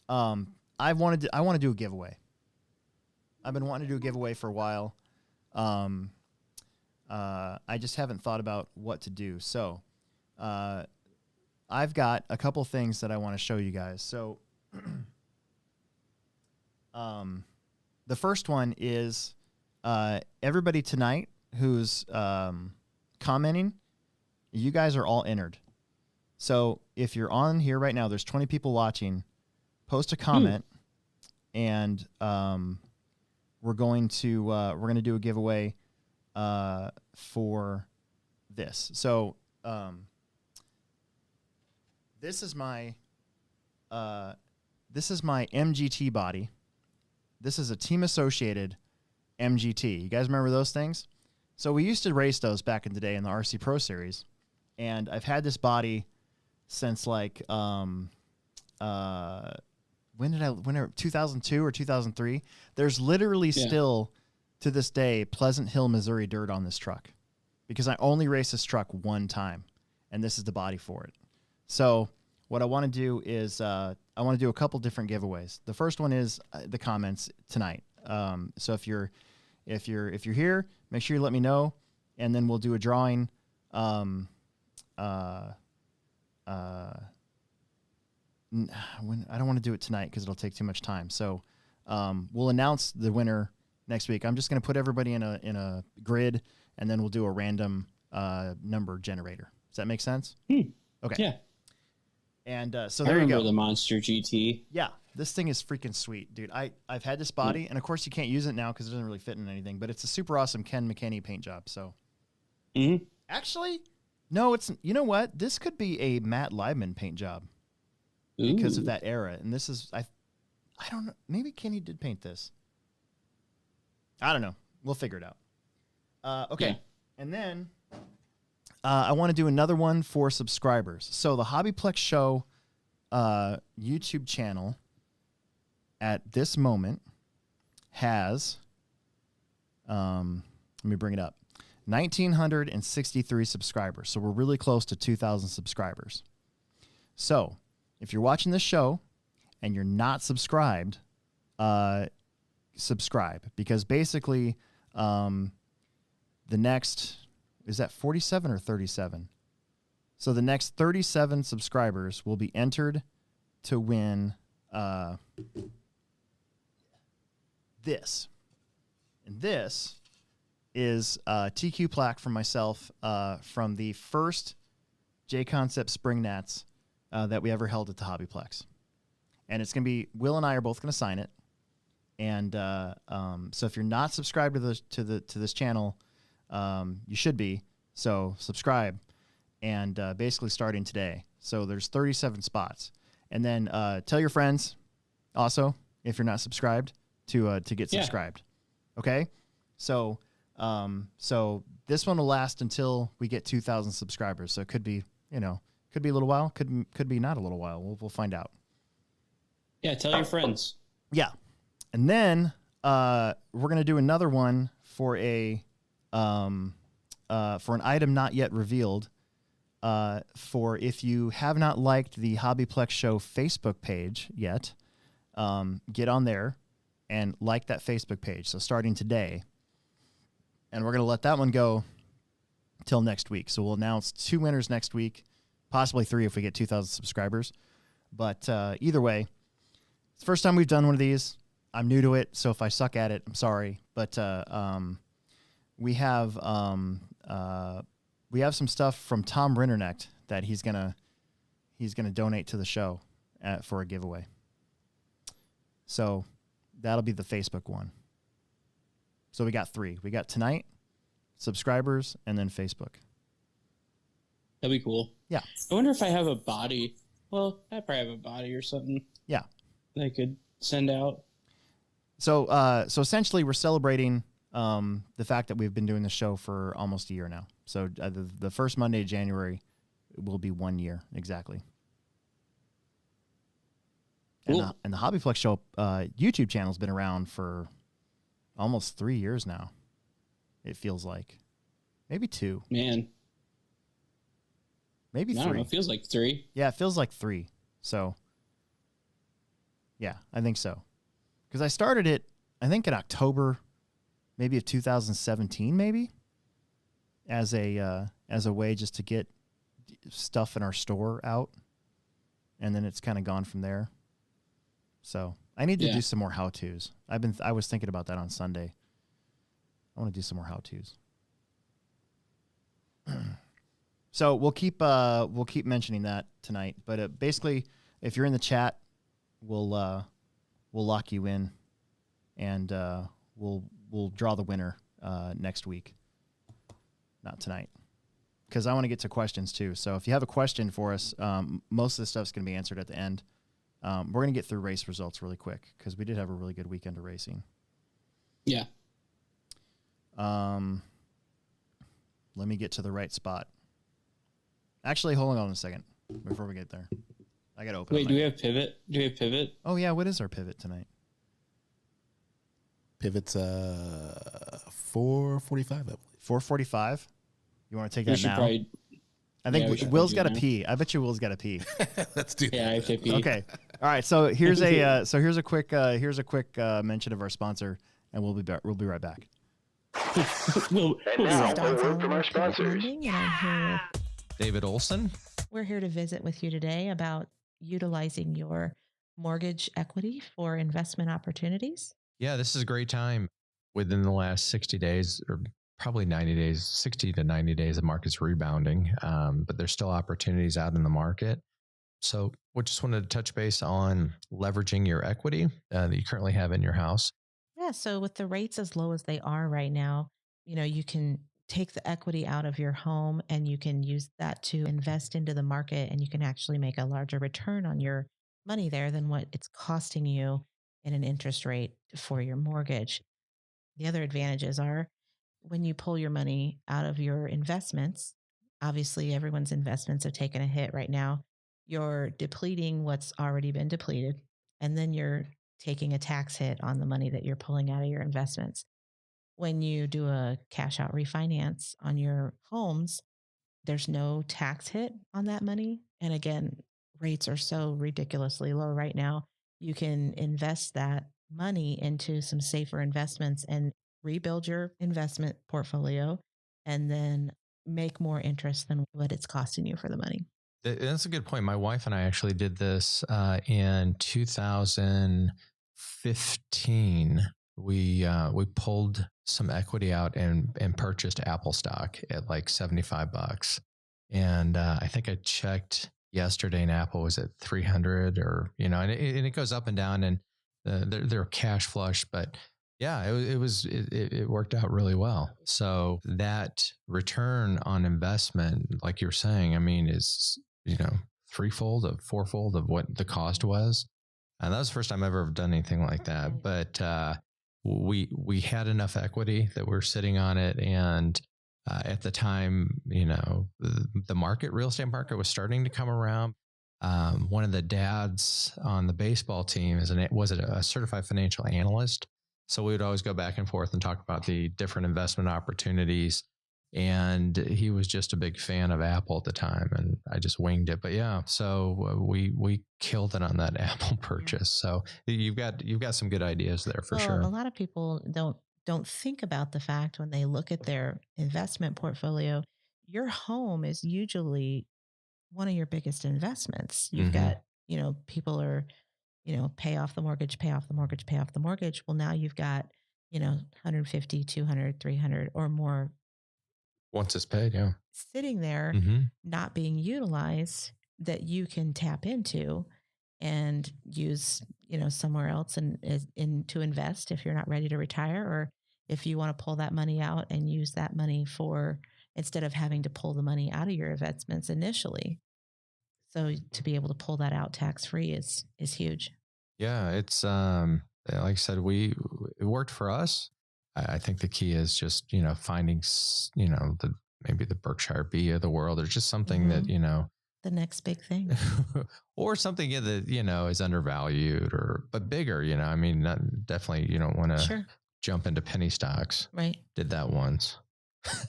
I want to do a giveaway. I've been wanting to do a giveaway for a while. I just haven't thought about what to do. So, I've got a couple things that I want to show you guys. So, the first one is everybody tonight who's commenting, you guys are all entered. So if you're on here right now, there's 20 people watching, post a comment, and we're going to do a giveaway for this. So this is my MGT body. This is a Team Associated MGT. You guys remember those things? So we used to race those back in the day in the RC Pro Series, and I've had this body since like when 2002 or 2003. There's literally still to this day Pleasant Hill, Missouri dirt on this truck because I only raced this truck one time, and this is the body for it. So what I want to do is I want to do a couple different giveaways. The first one is the comments tonight. So if you're here, make sure you let me know, and then we'll do a drawing. I don't want to do it tonight because it'll take too much time. So we'll announce the winner next week. I'm just going to put everybody in a grid, and then we'll do a random number generator. Does that make sense? Okay. Yeah. And so there you go. I remember the Monster GT. Yeah, this thing is freaking sweet, dude. I've had this body, and of course you can't use it now because it doesn't really fit in anything. But it's a super awesome Ken McKinney paint job. So, actually, no, it's, you know what? This could be a Matt Liebman paint job because of that era. And this is I don't know. Maybe Kenny did paint this. I don't know. We'll figure it out. Okay, yeah. And then. I want to do another one for subscribers. So the HobbyPlex Show YouTube channel at this moment has, let me bring it up, 1,963 subscribers. So we're really close to 2,000 subscribers. So if you're watching this show and you're not subscribed, subscribe, because basically the next... Is that 47 or 37? So the next 37 subscribers will be entered to win this. And this is a TQ plaque from myself from the first J-Concept Spring Nats that we ever held at the HobbyPlex. And it's going to be, Will and I are both going to sign it. And so if you're not subscribed to this channel, you should be. So subscribe, and basically starting today. So there's 37 spots, and then tell your friends also if you're not subscribed to get subscribed. Okay, so this one will last until we get 2,000 subscribers. So it could be could be a little while, could be not a little while. We'll find out. Yeah, tell your friends. Yeah, and then we're gonna do another one for for an item not yet revealed, for if you have not liked the HobbyPlex Show Facebook page yet, get on there and like that Facebook page. So starting today, and we're going to let that one go till next week. So we'll announce 2 winners next week, possibly 3 if we get 2,000 subscribers. But either way, it's the first time we've done one of these. I'm new to it, so if I suck at it, I'm sorry. But we have some stuff from Tom Rinternecht that he's gonna donate to the show for a giveaway. So that'll be the Facebook one. So we got 3. We got tonight, subscribers, and then Facebook. That'd be cool. Yeah. I wonder if I have a body. Well, I probably have a body or something. Yeah. That I could send out. So essentially, we're celebrating the fact that we've been doing the show for almost a year now. So the first Monday of January will be 1 year exactly. Cool. And the HobbyPlex Show YouTube channel's been around for almost 3 years now. It feels like maybe 2, Man, maybe I 3. don't know. It feels like 3. Yeah, it feels like 3. So, yeah, I think so. Because I started it, I think in October, maybe of 2017, maybe as a way just to get stuff in our store out, and then it's kind of gone from there. So I need to do some more how-tos. I was thinking about that on Sunday. I want to do some more how-tos. So we'll keep mentioning that tonight. But basically, if you're in the chat, we'll lock you in, and we'll draw the winner next week. Not tonight, because I want to get to questions too. So if you have a question for us, most of the stuff's going to be answered at the end. We're going to get through race results really quick because we did have a really good weekend of racing. Yeah. Let me get to the right spot. Actually, hold on a second before we get there. I got to open. Wait, do we have pivot? Oh yeah, what is our pivot tonight? Pivot's 4:45, I believe. 4:45. You want to take that now? Probably, I think we Will's do got to now. pee. I bet you Will's got to pee. Let's do that. Yeah, I have to pee. Okay. All right. So here's a quick mention of our sponsor, and we'll be right back. we'll be right back. From our sponsors. And I'm here David Olson. We're here to visit with you today about utilizing your mortgage equity for investment opportunities. Yeah, this is a great time. Within the last 60 days, or probably 90 days, 60 to 90 days, the market's rebounding, but there's still opportunities out in the market. So we just wanted to touch base on leveraging your equity that you currently have in your house. Yeah, so with the rates as low as they are right now, you can take the equity out of your home and you can use that to invest into the market, and you can actually make a larger return on your money there than what it's costing you in an interest rate for your mortgage. The other advantages are when you pull your money out of your investments, obviously everyone's investments have taken a hit right now. You're depleting what's already been depleted, and then you're taking a tax hit on the money that you're pulling out of your investments. When you do a cash out refinance on your homes, there's no tax hit on that money. And again, rates are so ridiculously low right now. You can invest that money into some safer investments and rebuild your investment portfolio, and then make more interest than what it's costing you for the money. That's a good point. My wife and I actually did this in 2015. We pulled some equity out and purchased Apple stock at like $75. And I think I checked yesterday and Apple was at 300, or, and it goes up and down, and they're cash flush, but yeah, it worked out really well. So that return on investment, like you're saying, I mean, is, threefold of fourfold of what the cost was. And that was the first time I've ever done anything like that. But we had enough equity that we're sitting on it. And at the time, the real estate market was starting to come around. One of the dads on the baseball team was a certified financial analyst. So we would always go back and forth and talk about the different investment opportunities. And he was just a big fan of Apple at the time, and I just winged it. But yeah, so we killed it on that Apple purchase. So you've got some good ideas there for sure. A lot of people don't think about the fact when they look at their investment portfolio, your home is usually one of your biggest investments. You've got, people are, pay off the mortgage, pay off the mortgage, pay off the mortgage. Well, now you've got, 150, 200, 300 or more. Once it's paid, yeah. Sitting there, not being utilized, that you can tap into and use, somewhere else and to invest if you're not ready to retire, or if you want to pull that money out and use that money instead of having to pull the money out of your investments initially. So to be able to pull that out tax-free is huge. Yeah, it's like I said, it worked for us. I think the key is just, finding, maybe the Berkshire Bee of the world, or just something that, The next big thing. or something that, is undervalued but bigger, I mean, definitely you don't want to Sure. jump into penny stocks. Right. Did that once.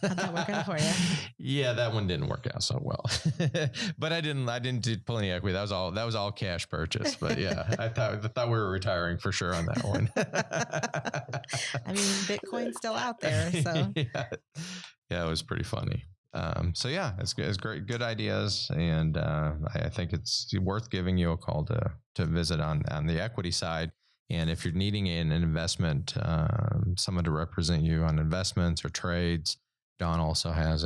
How'd that work out for you? Yeah, that one didn't work out so well. But I didn't pull any equity. That was all cash purchase. But yeah, I thought we were retiring for sure on that one. I mean, Bitcoin's still out there, so yeah, it was pretty funny. So yeah, it's great, good ideas, and I think it's worth giving you a call to visit on the equity side. And if you're needing an investment, someone to represent you on investments or trades, Don also has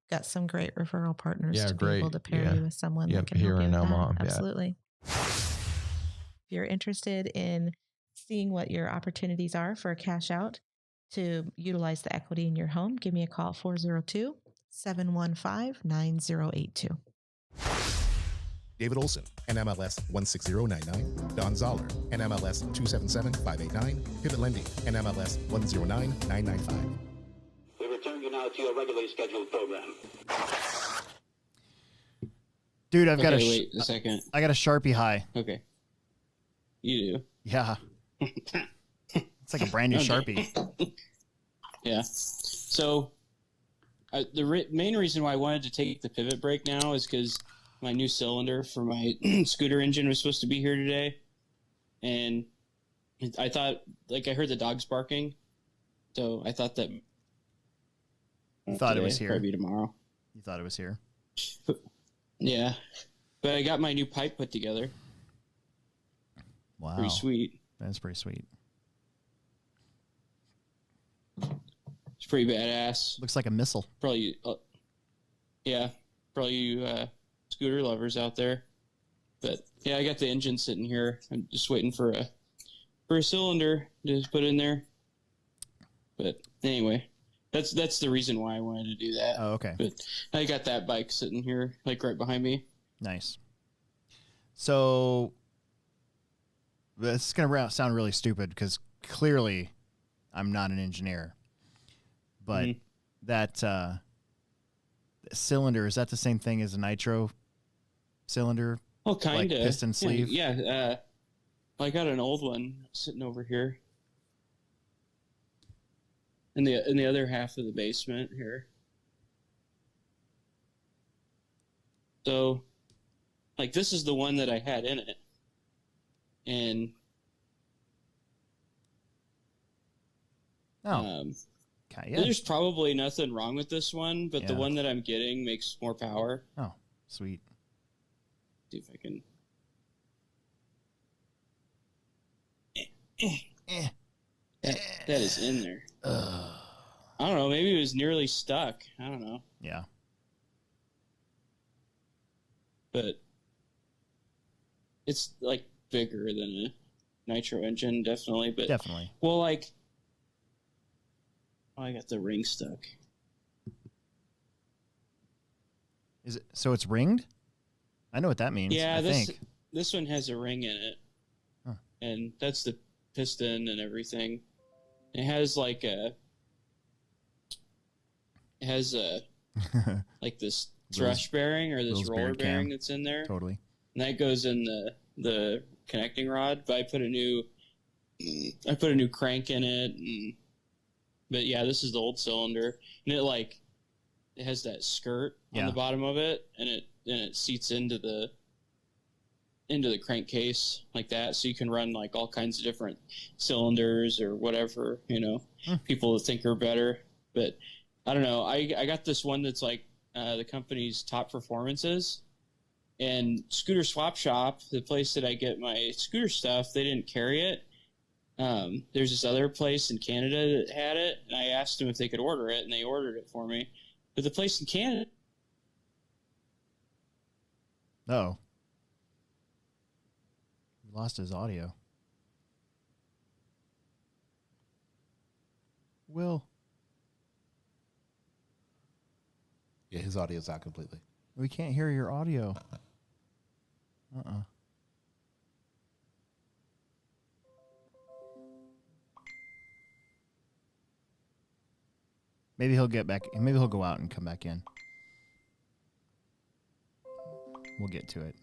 got some great referral partners to great, be able to pair you with someone that can here help you in with Omaha. that. Absolutely. If you're interested in seeing what your opportunities are for a cash out to utilize the equity in your home, give me a call, 402-715-9082. David Olson, NMLS 16099. Don Zoller, NMLS 277589. Pivot Lending, NMLS 109995. We return you now to your regularly scheduled program. Dude, I've got wait a second. I got a Sharpie high. Okay. You do. Yeah. It's like a brand new Sharpie. Yeah. So the main reason why I wanted to take the pivot break now is because my new cylinder for my scooter engine was supposed to be here today. And I thought, I heard the dogs barking. So I thought that... You thought it was here? Probably tomorrow. You thought it was here? Yeah. But I got my new pipe put together. Wow. Pretty sweet. That's pretty sweet. It's pretty badass. Looks like a missile. Probably, yeah. Probably you scooter lovers out there. But yeah, I got the engine sitting here. I'm just waiting for a cylinder to just put in there. But anyway, that's the reason why I wanted to do that. Oh, okay. But I got that bike sitting here, right behind me. Nice. So this is going to sound really stupid because clearly I'm not an engineer. But that cylinder, is that the same thing as a nitro cylinder? Oh, kind of. Like piston sleeve? Yeah. I got an old one sitting over here. In the other half of the basement here. So, this is the one that I had in it. And yeah. There's probably nothing wrong with this one, but the one that I'm getting makes more power. Oh, sweet. See if I can. That is in there. I don't know. Maybe it was nearly stuck. I don't know. Yeah. But it's bigger than a nitro engine, definitely. But definitely. Well, I got the ring stuck. Is it so? It's ringed. I know what that means. Yeah, I think this one has a ring in it, and that's the piston and everything. It has this thrush bearing or this roller bearing that's in there. Totally. And that goes in the connecting rod. But I put a new crank in it. But yeah, this is the old cylinder, and it has that skirt on the bottom of it, and it seats into the crankcase like that, so you can run all kinds of different cylinders or whatever, people think are better. But I don't know. I got this one that's the company's top performances, and Scooter Swap Shop, the place that I get my scooter stuff, they didn't carry it. There's this other place in Canada that had it, and I asked them if they could order it, and they ordered it for me. But the place in Canada... Oh. He lost his audio. Will. Yeah, his audio's out completely. We can't hear your audio. Maybe he'll get back. Maybe he'll go out and come back in. we'll get to it.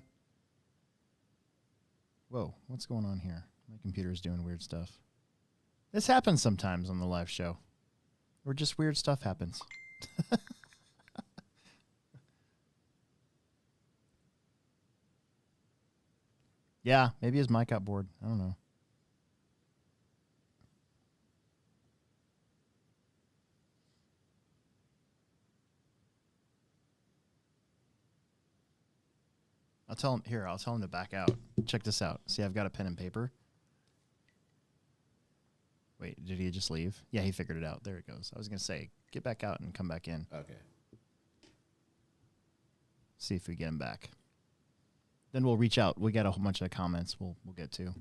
Whoa, what's going on here? My computer's doing weird stuff. This happens sometimes on the live show, where just weird stuff happens. Yeah, maybe his mic got bored. I don't know. I'll tell him to back out. Check this out. See, I've got a pen and paper. Wait, did he just leave? Yeah, he figured it out. There it goes. I was going to say, get back out and come back in. Okay. See if we get him back. Then we'll reach out. We got a whole bunch of comments we'll get to.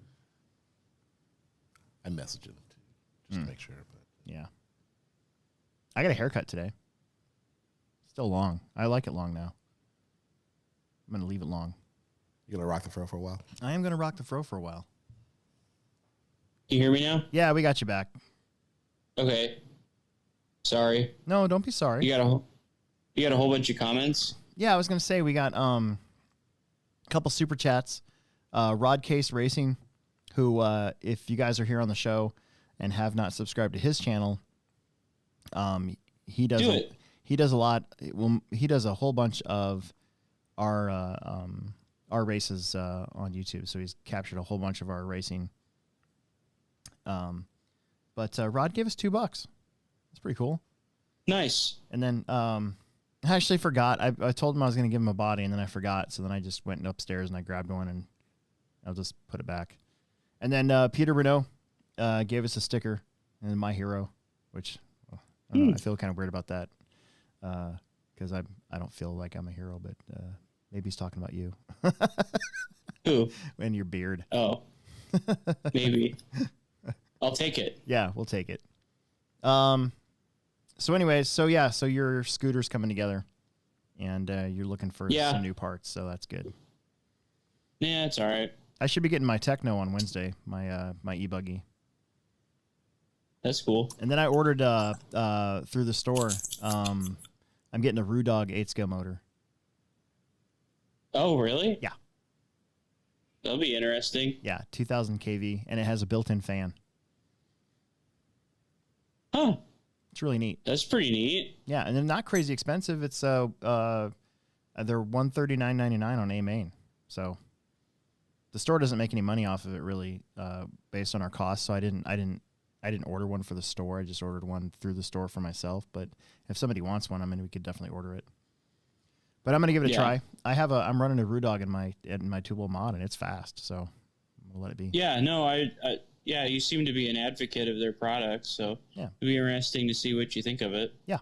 I messaged him just to make sure. But Yeah. I got a haircut today. Still long. I like it long now. I'm going to leave it long. you gonna rock the fro for a while? I am going to rock the fro for a while. You hear me now? Yeah, we got you back. Okay. Sorry. No, don't be sorry. You got a whole bunch of comments? Yeah, I was going to say we got a couple super chats. Rod Case Racing, who, if you guys are here on the show and have not subscribed to his channel, he does a lot. Well, he does a whole bunch of our races on YouTube. So he's captured a whole bunch of our racing. But Rod gave us $2. That's pretty cool. Nice. And then I actually forgot. I told him I was going to give him a body, and then I forgot. So then I just went upstairs and I grabbed one, and I'll just put it back. And then Peter Renault gave us a sticker and My Hero, which I don't know, I feel kind of weird about that because I don't feel like I'm a hero, but maybe he's talking about you. Who? And your beard. Oh, maybe. I'll take it. Yeah, we'll take it. So anyways, so your scooter's coming together, and you're looking for some new parts, so that's good. Yeah, it's all right. I should be getting my Techno on Wednesday, my e-buggy. That's cool. And then I ordered through the store. I'm getting a Rudog 8-scale motor. Oh, really? Yeah. That'll be interesting. Yeah, 2,000 kV, and it has a built-in fan. Huh. It's really neat. That's pretty neat. Yeah, and they're not crazy expensive. It's they're $139.99 on AMain. So the store doesn't make any money off of it really, based on our costs. So I didn't order one for the store. I just ordered one through the store for myself. But if somebody wants one, I mean, we could definitely order it. But I'm gonna give it a try. I'm running a Rudog in my tubal mod, and it's fast. So we'll let it be. Yeah. No. Yeah. You seem to be an advocate of their products, so yeah, it'll be interesting to see what you think of it. Yeah.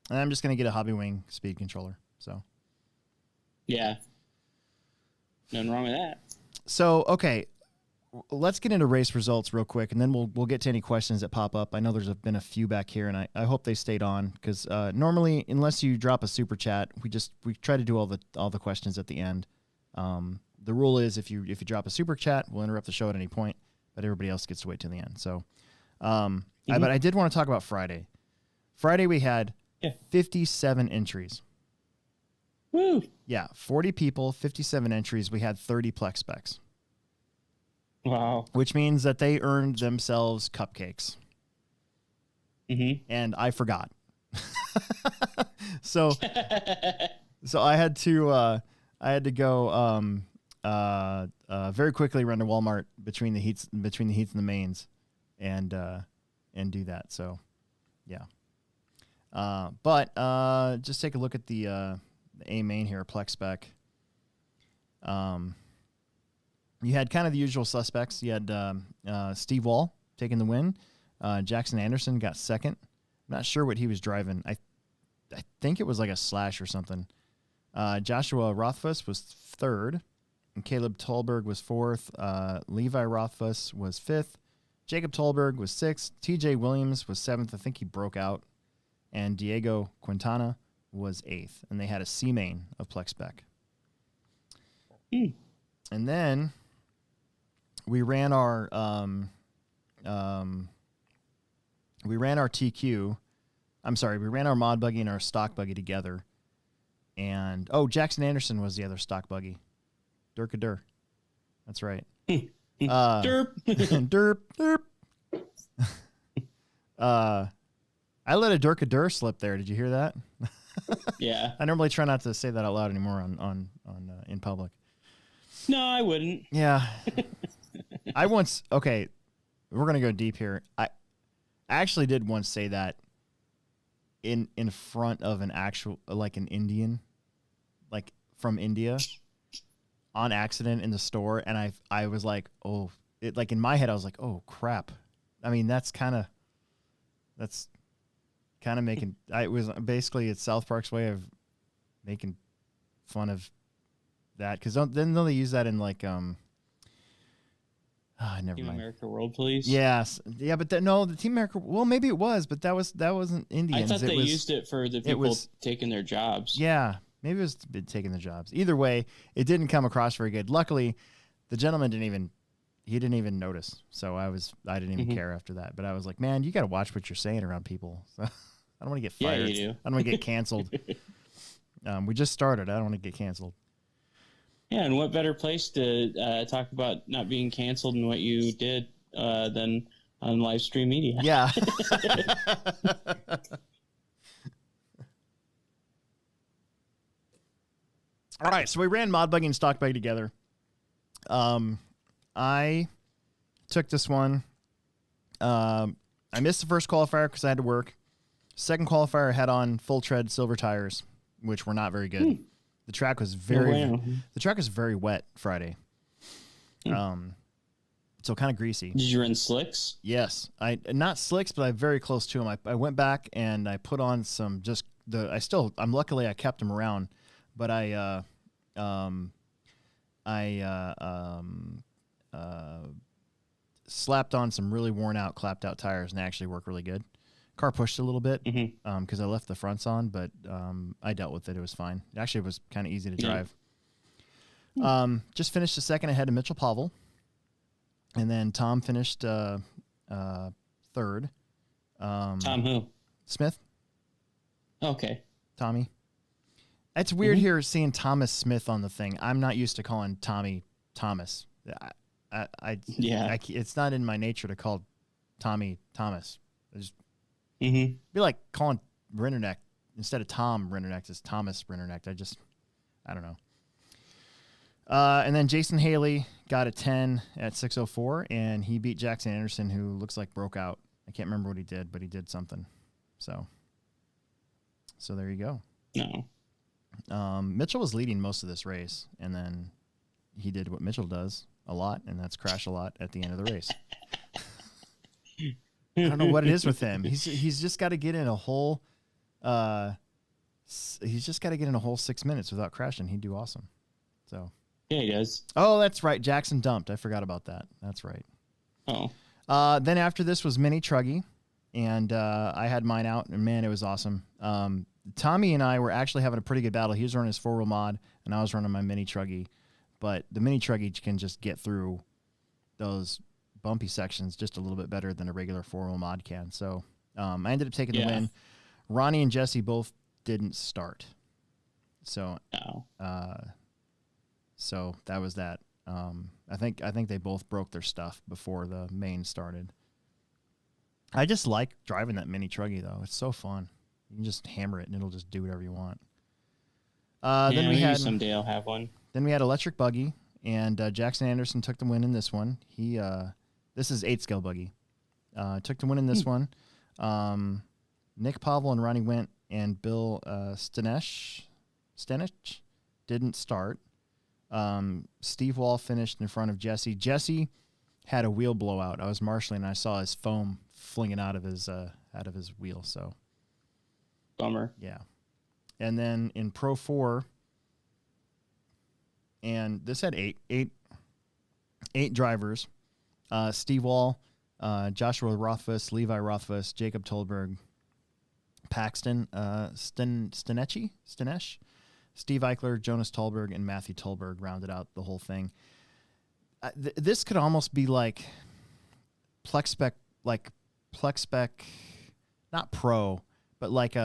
And I'm just gonna get a Hobby Wing speed controller. So. Yeah. Nothing wrong with that. So okay, let's get into race results real quick, and then we'll get to any questions that pop up. I know there's been a few back here, and I hope they stayed on because normally, unless you drop a super chat, we try to do all the questions at the end. The rule is if you drop a super chat, we'll interrupt the show at any point, but everybody else gets to wait till the end. So, but I did want to talk about Friday. Friday we had 57 entries. Woo! Yeah, 40 people, 57 entries. We had 30 Plex specs. Wow. Which means that they earned themselves cupcakes. Mm-hmm. And I forgot. so I had to go very quickly run to Walmart between the heats and the mains and do that. So yeah. But just take a look at the A main here, Plex spec. You had kind of the usual suspects. You had Steve Wall taking the win. Jackson Anderson got second. I'm not sure what he was driving. I think it was like a Slash or something. Joshua Rothfuss was third. And Caleb Tolberg was fourth. Levi Rothfuss was fifth. Jacob Tolberg was sixth. TJ Williams was seventh. I think he broke out. And Diego Quintana was eighth. And they had a C main of Plex spec. And then we ran our TQ. I'm sorry, we ran our mod buggy and our stock buggy together. And Jackson Anderson was the other stock buggy. Durkadur. That's right. Derp. Derp, derp. I let a Durkadur slip there. Did you hear that? Yeah. I normally try not to say that out loud anymore on in public. No, I wouldn't. Yeah. Okay, we're going to go deep here. I actually did once say that in front of an actual, like an Indian, like from India, on accident in the store. And I was like, oh, like in my head, I was like, oh crap. I mean, that's kind of making, it's South Park's way of making fun of that. Cause then they use that in like, never Team mind. America World Police. Yes. Yeah, but the Team America, well, maybe it was, but that wasn't Indians. I thought they used it for the people taking their jobs. Yeah. Maybe it was taking the jobs. Either way, it didn't come across very good. Luckily, the gentleman didn't even notice. So I didn't even care after that. But I was like, man, you got to watch what you're saying around people. So I don't want to get fired. Yeah, you do. I don't want to get canceled. We just started. I don't want to get canceled. Yeah, and what better place to talk about not being canceled and what you did than on live stream media? Yeah. All right, so we ran mod buggy and stock buggy together. I took this one. I missed the first qualifier because I had to work. Second qualifier, I had on full tread silver tires, which were not very good. The track was very wet Friday. So kind of greasy. Did you run slicks? Yes, not slicks, but I'm very close to them. I went back and I put on some luckily I kept them around, but I slapped on some really worn out, clapped out tires and they actually work really good. Car pushed a little bit because I left the fronts on, but I dealt with it. It was fine. It actually was kind of easy to drive. Just finished the second ahead of Mitchell Pavel. And then Tom finished third. Tom who? Smith. Okay. Tommy. It's weird here seeing Thomas Smith on the thing. I'm not used to calling Tommy Thomas. It's not in my nature to call Tommy Thomas. I just be like calling Rinderneck instead of Tom Rinderneck, it's Thomas Rinderneck. I don't know. And then Jason Haley got a 10 at 6:04, and he beat Jackson Anderson, who looks like broke out. I can't remember what he did, but he did something. So there you go. No. Mitchell was leading most of this race, and then he did what Mitchell does a lot, and that's crash a lot at the end of the race. I don't know what it is with him. He's just got to get in a whole. He's just got to get in a whole 6 minutes without crashing. He'd do awesome. So. Yeah, he does. Oh, that's right. Jackson dumped. I forgot about that. That's right. Oh. Then after this was Mini Truggy, and I had mine out, and man, it was awesome. Tommy and I were actually having a pretty good battle. He was running his 4-wheel mod, and I was running my Mini Truggy. But the Mini Truggy can just get through those bumpy sections just a little bit better than a regular 4-wheel mod can. So I ended up taking the win. Ronnie and Jesse both didn't start. So so that was that. I think they both broke their stuff before the main started. I just like driving that Mini Truggy though. It's so fun. You can just hammer it and it'll just do whatever you want. Then we had someday I'll have one. Then we had Electric Buggy, and Jackson Anderson took the win in this one. This is 8-scale buggy. Took the win in this one. Nick Pavel and Ronnie Went and Bill Stenich didn't start. Steve Wall finished in front of Jesse. Jesse had a wheel blowout. I was marshaling and I saw his foam flinging out of his wheel. So bummer. Yeah. And then in Pro 4, and this had eight drivers. Steve Wall, Joshua Rothfuss, Levi Rothfuss, Jacob Tolberg, Paxton, Stenesh, Steve Eichler, Jonas Tolberg, and Matthew Tolberg rounded out the whole thing. This could almost be like Plex Spec, not pro, but like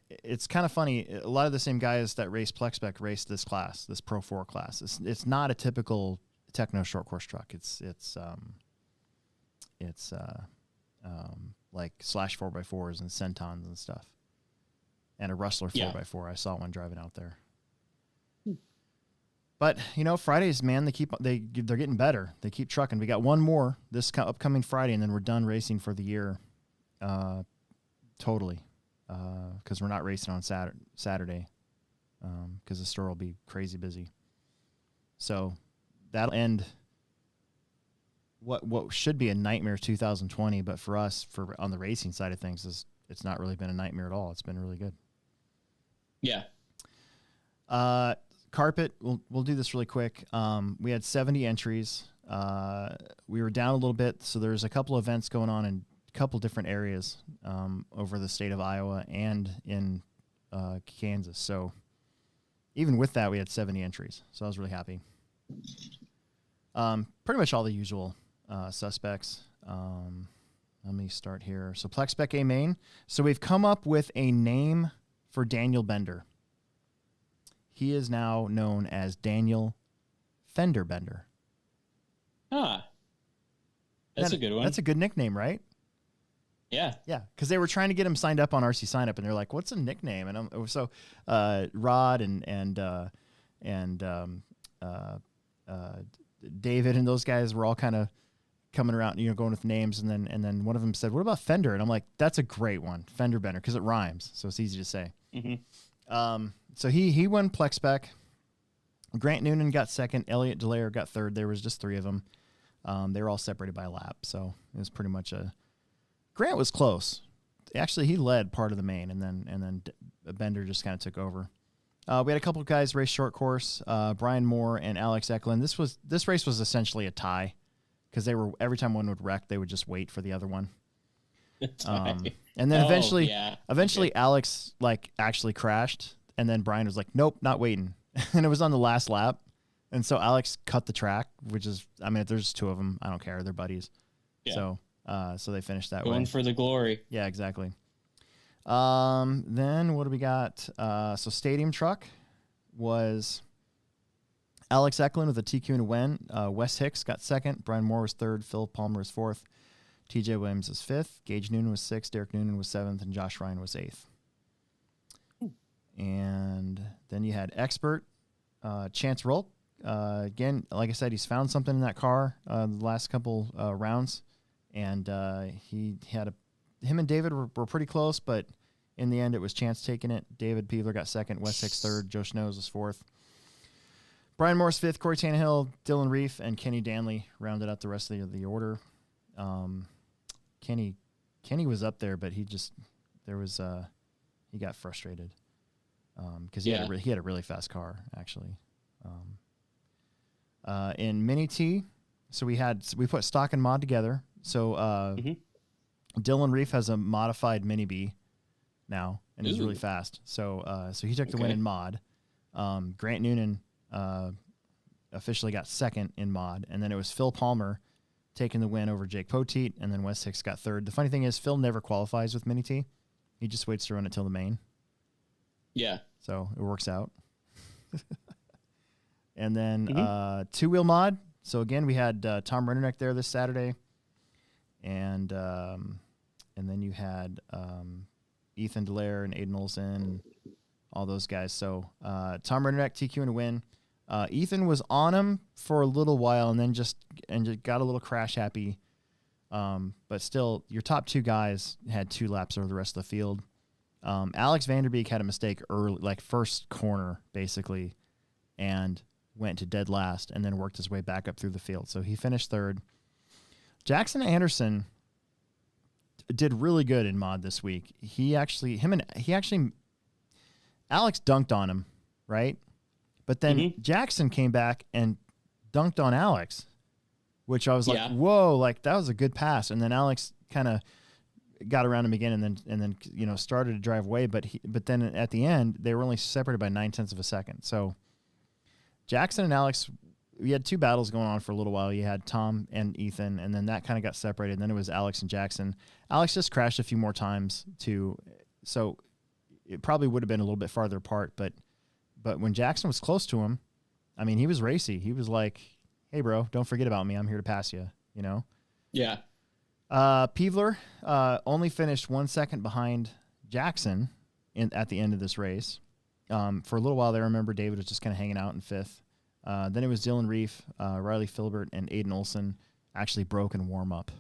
it's kind of funny. A lot of the same guys that race Plex Spec race this class, this Pro 4 class. It's not a typical Techno short course truck. It's like slash 4x4s and Centons and stuff, and a Rustler 4x4. I saw one driving out there. But Fridays, man, they're getting better. They keep trucking. We got one more this upcoming Friday, and then we're done racing for the year, totally, because we're not racing on Saturday, because the store will be crazy busy. So that'll end what should be a nightmare 2020, but for us, on the racing side of things, it's not really been a nightmare at all. It's been really good. Yeah. Carpet, we'll do this really quick. We had 70 entries. We were down a little bit, so there's a couple events going on in a couple different areas over the state of Iowa and in Kansas. So even with that, we had 70 entries. So I was really happy. Pretty much all the usual suspects. Let me start here. So Plex Spec A main. So we've come up with a name for Daniel Bender. He is now known as Daniel Fender Bender. Ah, that's a good one. That's a good nickname, right? Yeah. Yeah, because they were trying to get him signed up on RC Sign Up, and they're like, "What's a nickname?" And so Rod and David and those guys were all kind of coming around, going with names, and then one of them said, "What about Fender?" And I'm like, "That's a great one, Fender Bender, because it rhymes, so it's easy to say." Mm-hmm. So he won Plex Spec. Grant Noonan got second. Elliot Delaire got third. There was just three of them. They were all separated by a lap, so it was pretty much Grant was close. Actually, he led part of the main, and then Bender just kind of took over. We had a couple of guys race short course. Brian Moore and Alex Eklund. This race was essentially a tie, because they were, every time one would wreck, they would just wait for the other one. And then eventually Alex actually crashed, and then Brian was like, "Nope, not waiting." And it was on the last lap, and so Alex cut the track, which is, if there's two of them, I don't care, they're buddies. Yeah. So they finished that way. Going for the glory. Yeah, exactly. Then what do we got? So Stadium Truck was Alex Eklund with a TQ and a win. Wes Hicks got second. Brian Moore was third. Phil Palmer was fourth. TJ Williams was fifth. Gage Noonan was sixth. Derek Noonan was seventh. And Josh Ryan was eighth. And then you had Expert, Chance Rolk. Again, like I said, he's found something in that car the last couple rounds. And him and David were pretty close, but in the end, it was Chance taking it. David Peevler got second. Wes Hicks third. Joe Snows was fourth. Brian Morris fifth. Corey Tannehill, Dylan Reef, and Kenny Danley rounded out the rest of the order. Kenny was up there, but he got frustrated because he had a really fast car, actually. In Mini T, so we put stock and mod together. So Dylan Reef has a modified Mini B now, and he's really fast. So he took the win in mod. Grant Noonan officially got second in mod, and then it was Phil Palmer taking the win over Jake Poteet, and then Wes Hicks got third. The funny thing is, Phil never qualifies with Mini T. He just waits to run it till the main. Yeah. So it works out. And then two-wheel mod. So again, we had Tom Rennerneck there this Saturday, and then you had Ethan Delaire and Aiden Olsen, all those guys. So Tom Rennerneck, TQ and a win. Ethan was on him for a little while, and then just got a little crash happy. But still, your top two guys had 2 laps over the rest of the field. Alex Vanderbeek had a mistake early, like first corner, basically, and went to dead last, and then worked his way back up through the field. So he finished third. Jackson Anderson did really good in mod this week. Alex dunked on him, right? But then Jackson came back and dunked on Alex, which I was like, whoa, like that was a good pass. And then Alex kind of got around him again, and then started to drive away. But then at the end, they were only separated by 0.9 of a second. So Jackson and Alex, we had 2 battles going on for a little while. You had Tom and Ethan, and then that kind of got separated. And then it was Alex and Jackson. Alex just crashed a few more times too. So it probably would have been a little bit farther apart. But when Jackson was close to him, I mean, he was racy. He was like, "Hey, bro, don't forget about me. I'm here to pass you." You know. Yeah. Peevler only finished 1 second behind Jackson at the end of this race. For a little while there, I remember David was just kind of hanging out in fifth. Then it was Dylan Reef, Riley Filbert, and Aiden Olson actually broke in warm up.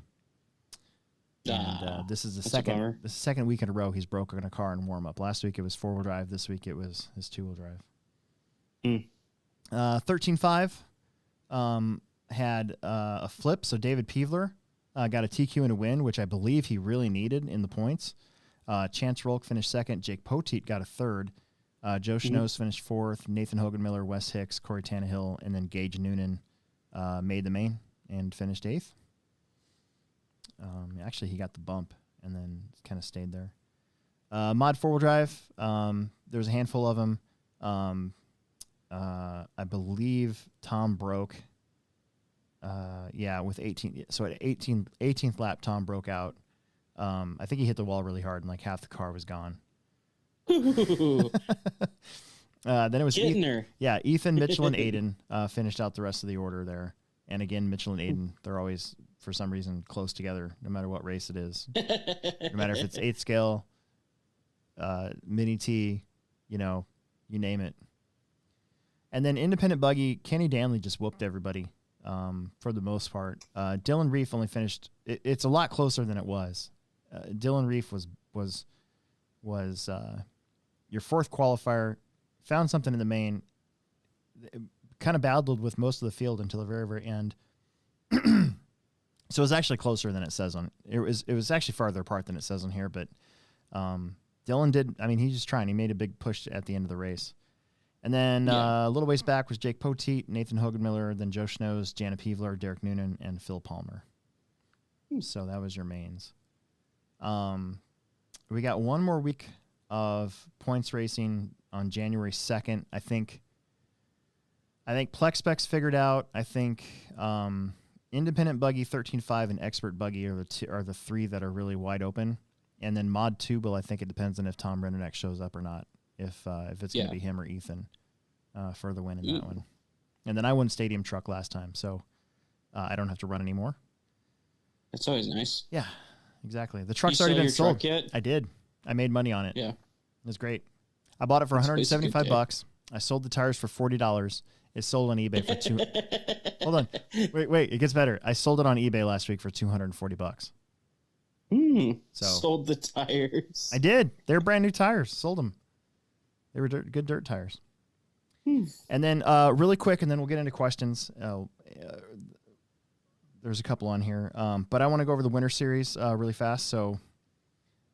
And this is the second week in a row he's broken a car in warm up. Last week it was 4-wheel drive. This week it was his 2-wheel drive. 13.5 had a flip. So David Peevler got a TQ and a win, which I believe he really needed in the points. Chance Rolk finished second. Jake Poteet got a third. Joe Schnoes finished fourth. Nathan Hogan-Miller, Wes Hicks, Corey Tannehill, and then Gage Noonan made the main and finished eighth. Actually, he got the bump and then kind of stayed there. Mod 4-wheel drive, there was a handful of them. I believe Tom broke. With 18. So at 18th lap, Tom broke out. I think he hit the wall really hard and like half the car was gone. Then it was Ethan, Mitchell, and Aiden finished out the rest of the order there. And again, Mitchell and Aiden, they're always, for some reason, close together, no matter what race it is. No matter if it's 8 scale, mini T, you name it. And then independent buggy, Kenny Danley just whooped everybody for the most part. Dylan Reef only finished. It's a lot closer than it was. Dylan Reef was your fourth qualifier, found something in the main, kind of battled with most of the field until the very, very end. So it was actually closer than it says on it. Was actually farther apart than it says on here, but Dylan did. I mean, he's just trying. He made a big push at the end of the race. And then a little ways back was Jake Poteet, Nathan Hogan-Miller, then Joe Schnoes, Jana Peevler, Derek Noonan, and Phil Palmer. So that was your mains. We got one more week of points racing on January 2nd. I think Plex Specs figured out. I think Independent Buggy, 13.5, and Expert Buggy are the three that are really wide open. And then Mod Tubal, I think it depends on if Tom Rennerneck shows up or not. If it's going to be him or Ethan for the win in that one. And then I won Stadium Truck last time, so I don't have to run anymore. That's always nice. Yeah, exactly. The truck's already been sold. Yet? I did. I made money on it. Yeah. It was great. I bought it for $175. I sold the tires for $40. It sold on eBay for Hold on. Wait. It gets better. I sold it on eBay last week for $240. So sold the tires. I did. They're brand new tires. Sold them. They were good dirt tires. And then really quick, and then we'll get into questions. There's a couple on here, but I want to go over the Winter Series really fast. So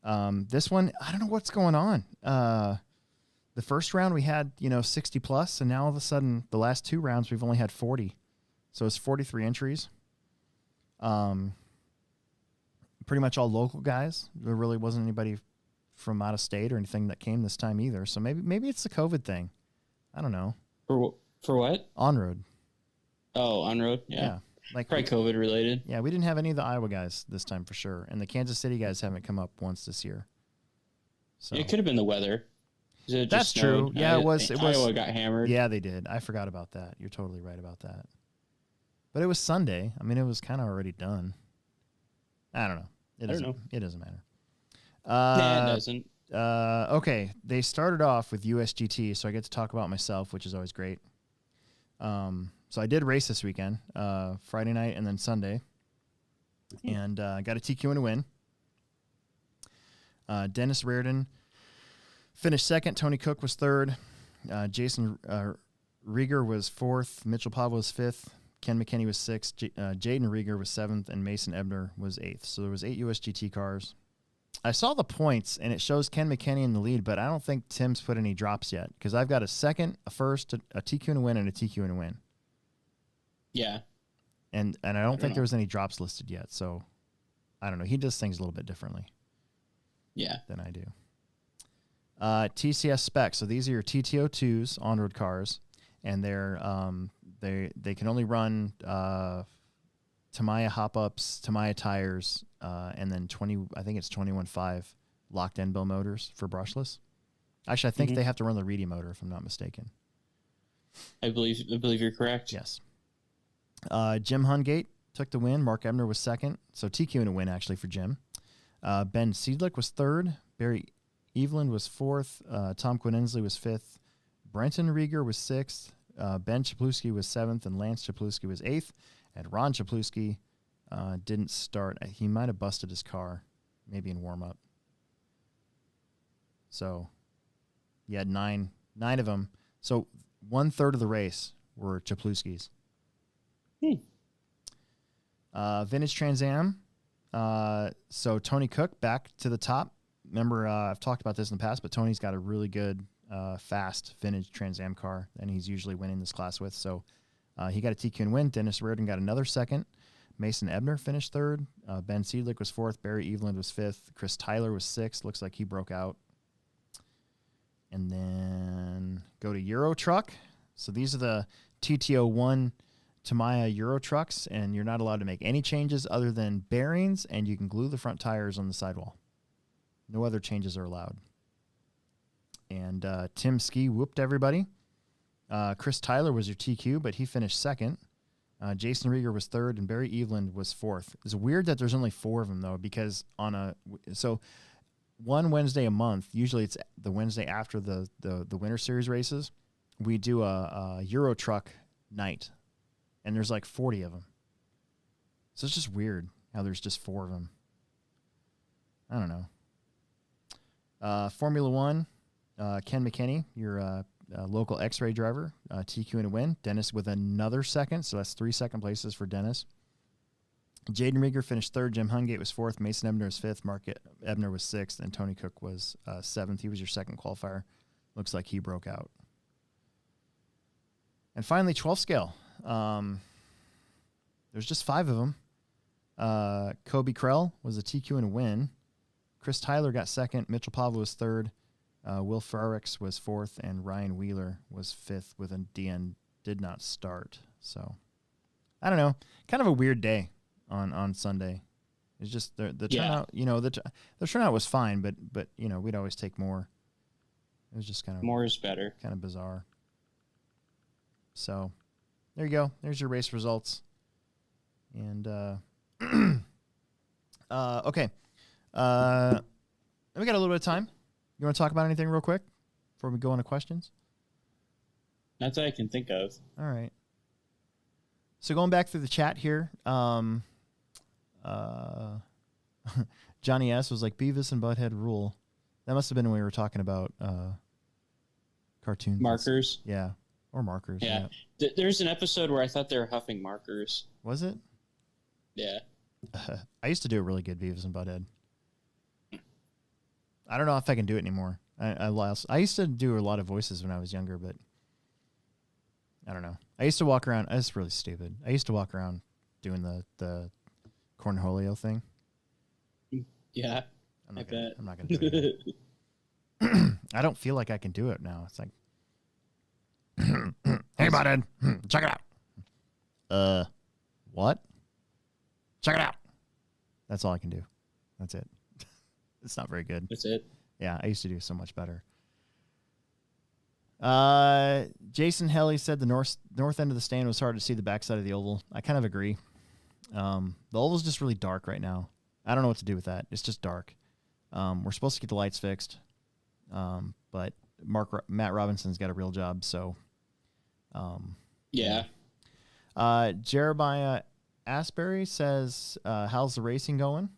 this one, I don't know what's going on. The first round we had 60 plus, and now all of a sudden the last two rounds we've only had 40. So it's 43 entries. Pretty much all local guys. There really wasn't anybody from out of state or anything that came this time either. So maybe it's the COVID thing. I don't know. For what? On-road. Oh, on-road? Yeah. Like probably COVID related. Yeah, we didn't have any of the Iowa guys this time for sure. And the Kansas City guys haven't come up once this year. So it could have been the weather. That's true. Yeah, it was. Iowa got hammered. Yeah, they did. I forgot about that. You're totally right about that. But it was Sunday. I mean, it was kind of already done. I don't know. It doesn't matter. Nah, it doesn't. Okay, they started off with USGT, so I get to talk about myself, which is always great. So I did race this weekend, Friday night and then Sunday, and got a TQ and a win. Dennis Reardon finished second. Tony Cook was third. Jason Rieger was fourth. Mitchell Pava was fifth. Ken McKinney was sixth. Jaden Rieger was seventh, and Mason Ebner was eighth. So there was 8 USGT cars. I saw the points, and it shows Ken McKinney in the lead, but I don't think Tim's put any drops yet because I've got a second, a first, a TQ and a win, and a TQ and a win. Yeah. And I don't think there was any drops listed yet, so I don't know. He does things a little bit differently. Yeah. Than I do. TCS Specs. So these are your TTO2s on-road cars, and they're they can only run Tamiya hop-ups, Tamiya tires, and then 21.5 locked end bill motors for brushless. Actually, I think they have to run the Reedy motor, if I'm not mistaken. I believe you're correct. Yes. Jim Hungate took the win. Mark Ebner was second. So TQ in a win, actually, for Jim. Ben Seidlich was third. Barry Eveland was fourth. Tom Quinn Inslee was fifth. Brenton Rieger was sixth. Ben Chapluski was seventh. And Lance Chapluski was eighth. And Ron Chapluski didn't start. He might have busted his car, maybe in warm-up. So you had nine of them. So 1/3 of the race were Chapluskis. Vintage Trans Am. So Tony Cook back to the top. Remember, I've talked about this in the past, but Tony's got a really good, fast vintage Trans Am car, and he's usually winning this class with. So he got a TQ and win. Dennis Reardon got another second. Mason Ebner finished third. Ben Seidlich was fourth. Barry Eveland was fifth. Chris Tyler was sixth. Looks like he broke out. And then go to Euro Truck. So these are the TTO1 Tamiya Euro trucks, and you're not allowed to make any changes other than bearings, and you can glue the front tires on the sidewall. No other changes are allowed. And Tim Ski whooped everybody. Chris Tyler was your TQ, but he finished second. Jason Rieger was third, and Barry Eveland was fourth. It's weird that there's only 4 of them, though, because one Wednesday a month, usually it's the Wednesday after the Winter Series races, we do a Euro Truck night, and there's like 40 of them. So it's just weird how there's just 4 of them. I don't know. Formula One, Ken McKinney, your local X-Ray driver, TQ in a win. Dennis with another second, so that's 3 second places for Dennis. Jaden Rieger finished third. Jim Hungate was fourth. Mason Ebner was fifth. Mark Ebner was sixth. And Tony Cook was seventh. He was your second qualifier. Looks like he broke out. And finally, 12 scale. There's just 5 of them. Kobe Krell was a TQ and a win. Chris Tyler got second. Mitchell Pava was third. Will Frericks was fourth. And Ryan Wheeler was fifth with a DN. Did not start. So, I don't know. Kind of a weird day on Sunday. It's just the turnout, the turnout was fine, but we'd always take more. It was just kind of more is better. Kind of bizarre. So there you go. There's your race results. And okay. We got a little bit of time. You want to talk about anything real quick before we go on to questions? Not that I can think of. All right. So going back through the chat here, Johnny S was like, Beavis and Butthead rule. That must have been when we were talking about cartoons. Markers. Yeah. Or markers. Yeah. There's an episode where I thought they were huffing markers. Was it? Yeah. I used to do a really good Beavis and Butthead. I don't know if I can do it anymore. I lost. I used to do a lot of voices when I was younger, but I don't know. I used to walk around. It's really stupid. I used to walk around doing the Cornholio thing. Yeah. I'm not gonna do it. I don't feel like I can do it now. It's like, hey, butthead, check it out. What? Check it out. That's all I can do. That's it. It's not very good. That's it. Yeah, I used to do so much better. Jason Helly said the north end of the stand was hard to see the backside of the oval. I kind of agree. The oval's just really dark right now. I don't know what to do with that. It's just dark. We're supposed to get the lights fixed, but Matt Robinson's got a real job, so. Yeah. Jeremiah Asbury says, how's the racing going?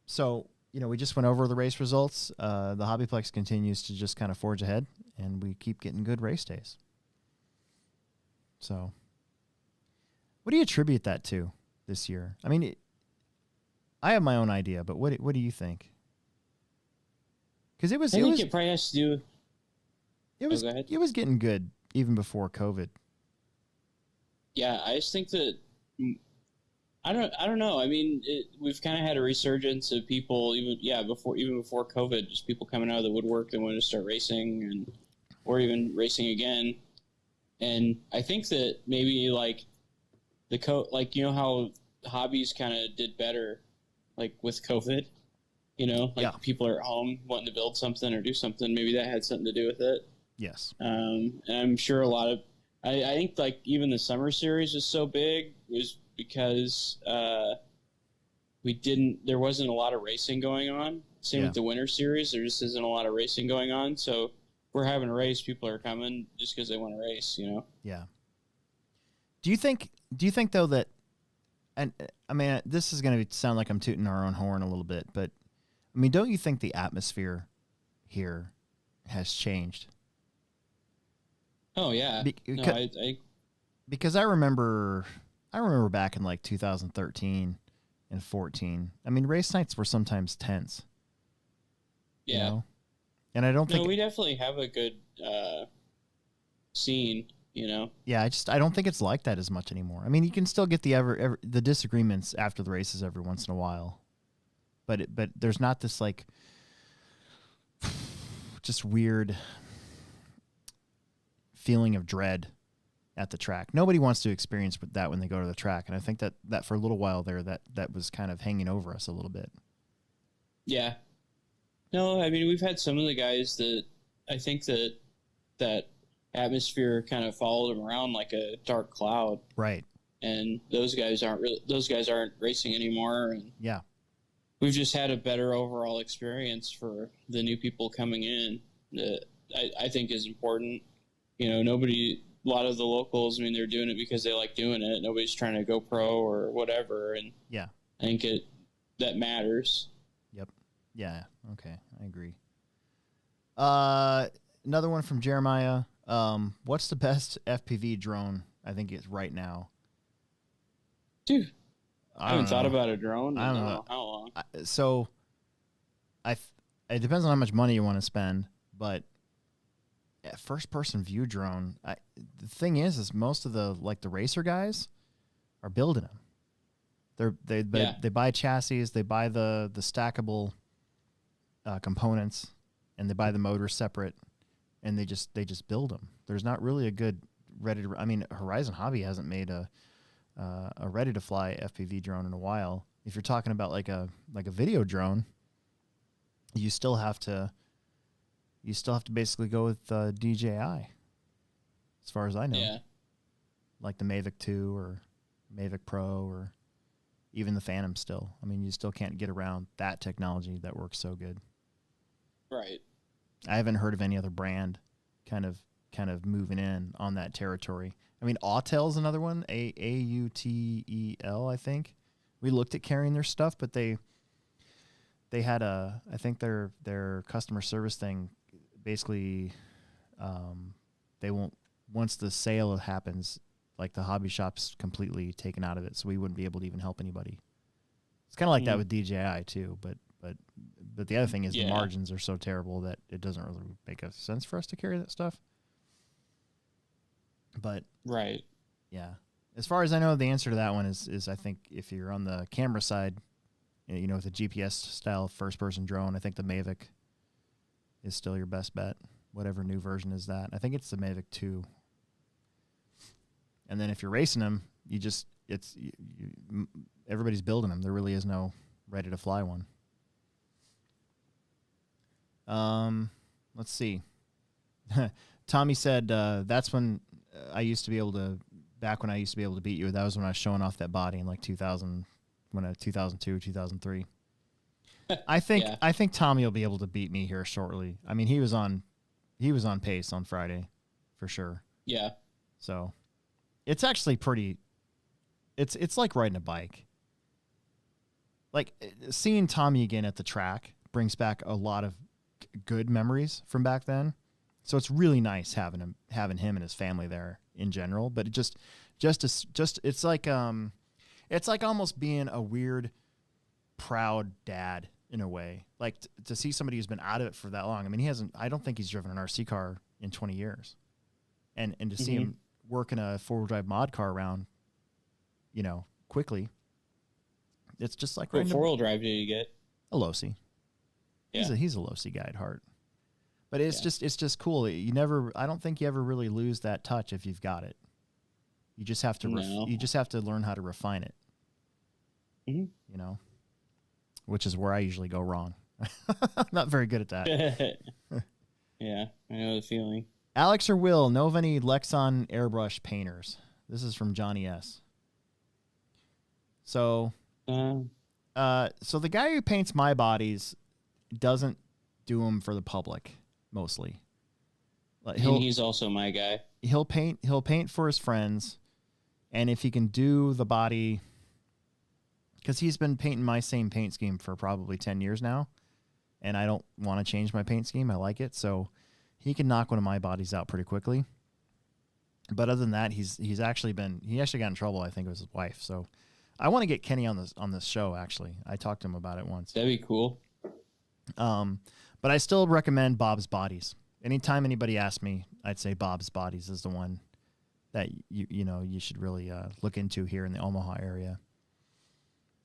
So, we just went over the race results. The HobbyPlex continues to just kind of forge ahead, and we keep getting good race days. So, what do you attribute that to this year? I mean, I have my own idea, but what do you think? Because I think it probably has to do. It was getting good even before COVID. Yeah, I just think that I don't know. I mean, we've kind of had a resurgence of people even before COVID, just people coming out of the woodwork that wanted to start racing or even racing again. And I think that maybe like how hobbies kind of did better like with COVID. You know, like Yeah. people are at home wanting to build something or do something. Maybe that had something to do with it. Yes. And I'm sure a lot of, I think like even the summer series was so big was because there wasn't a lot of racing going on. Same Yeah. with the winter series. There just isn't a lot of racing going on. So if we're having a race, people are coming just because they want to race, you know? Yeah. Do you think though that, and I mean, this is going to sound like I'm tooting our own horn a little bit, but I mean, don't you think the atmosphere here has changed? Oh yeah. No, Because I remember back in like 2013 and 14. I mean, race nights were sometimes tense. yeah. You know? And I don't think we definitely have a good scene, you know? Yeah, I don't think it's like that as much anymore. I mean, you can still get the disagreements after the races every once in a while, but there's not this like just weird feeling of dread at the track. Nobody wants to experience that when they go to the track, and I think that for a little while there that was kind of hanging over us a little bit. Yeah. No, I mean we've had some of the guys that I think that atmosphere kind of followed them around like a dark cloud. Right. And those guys aren't racing anymore, and Yeah. we've just had a better overall experience for the new people coming in that I think is important. You know, a lot of the locals, I mean, they're doing it because they like doing it. Nobody's trying to go pro or whatever, and Yeah. I think that matters. Yep. Yeah. Okay. I agree. Another one from Jeremiah. What's the best FPV drone? I think it's right now. Dude, I haven't don't thought know. about a drone. I don't in know. how long? So, it depends on how much money you want to spend, but first-person view drone. The thing is most of the racer guys are building them. They buy chassis, they buy the stackable components, and they buy the motor separate, and they just build them. There's not really a good ready to. I mean, Horizon Hobby hasn't made a ready to fly FPV drone in a while. If you're talking about like a video drone, you still have to basically go with DJI, as far as I know. Yeah. Like the Mavic 2 or Mavic Pro or even the Phantom still. I mean, you still can't get around that technology that works so good. Right. I haven't heard of any other brand kind of moving in on that territory. I mean, Autel's another one, Autel, I think. We looked at carrying their stuff, but they had I think their customer service thing basically, they won't, once the sale happens, like the hobby shop's completely taken out of it, so we wouldn't be able to even help anybody. It's kind of like that with DJI too, but the other thing is the margins are so terrible that it doesn't really make a sense for us to carry that stuff. But right, yeah, as far as I know, the answer to that one is I think if you're on the camera side, you know, with a GPS style first person drone, I think the Mavic is still your best bet. Whatever new version is that. I think it's the Mavic 2. And then if you're racing them, everybody's building them. There really is no ready to fly one. Let's see. Tommy said that's when I used to be able to. Back when I used to be able to beat you, that was when I was showing off that body in like 2002, 2003. I think Tommy will be able to beat me here shortly. I mean, he was on pace on Friday, for sure. Yeah. So, it's actually pretty. It's like riding a bike. Like seeing Tommy again at the track brings back a lot of good memories from back then. So it's really nice having him and his family there in general. But it it's like almost being a weird, proud dad in a way. Like to see somebody who's been out of it for that long. I mean, I don't think he's driven an RC car in 20 years, and to see him working a 4-wheel drive mod car around, you know, quickly. It's just like what 4-wheel drive do you get? A Losi. Yeah. He's a Losi guy at heart. But it's just cool. I don't think you ever really lose that touch if you've got it. You just have to you just have to learn how to refine it. Mm-hmm. You know, which is where I usually go wrong. I'm not very good at that. Yeah, I know the feeling. Alex or Will, know of any Lexan airbrush painters? This is from Johnny S. So the guy who paints my bodies doesn't do them for the public mostly. Like And he's also my guy. He'll paint for his friends, and if he can do the body, because he's been painting my same paint scheme for probably 10 years now, and I don't want to change my paint scheme. I like it, so he can knock one of my bodies out pretty quickly. But other than that, he actually got in trouble. I think it was his wife. So I want to get Kenny on this show. Actually, I talked to him about it once. That'd be cool. But I still recommend Bob's Bodies. Anytime anybody asks me, I'd say Bob's Bodies is the one that you should really look into here in the Omaha area.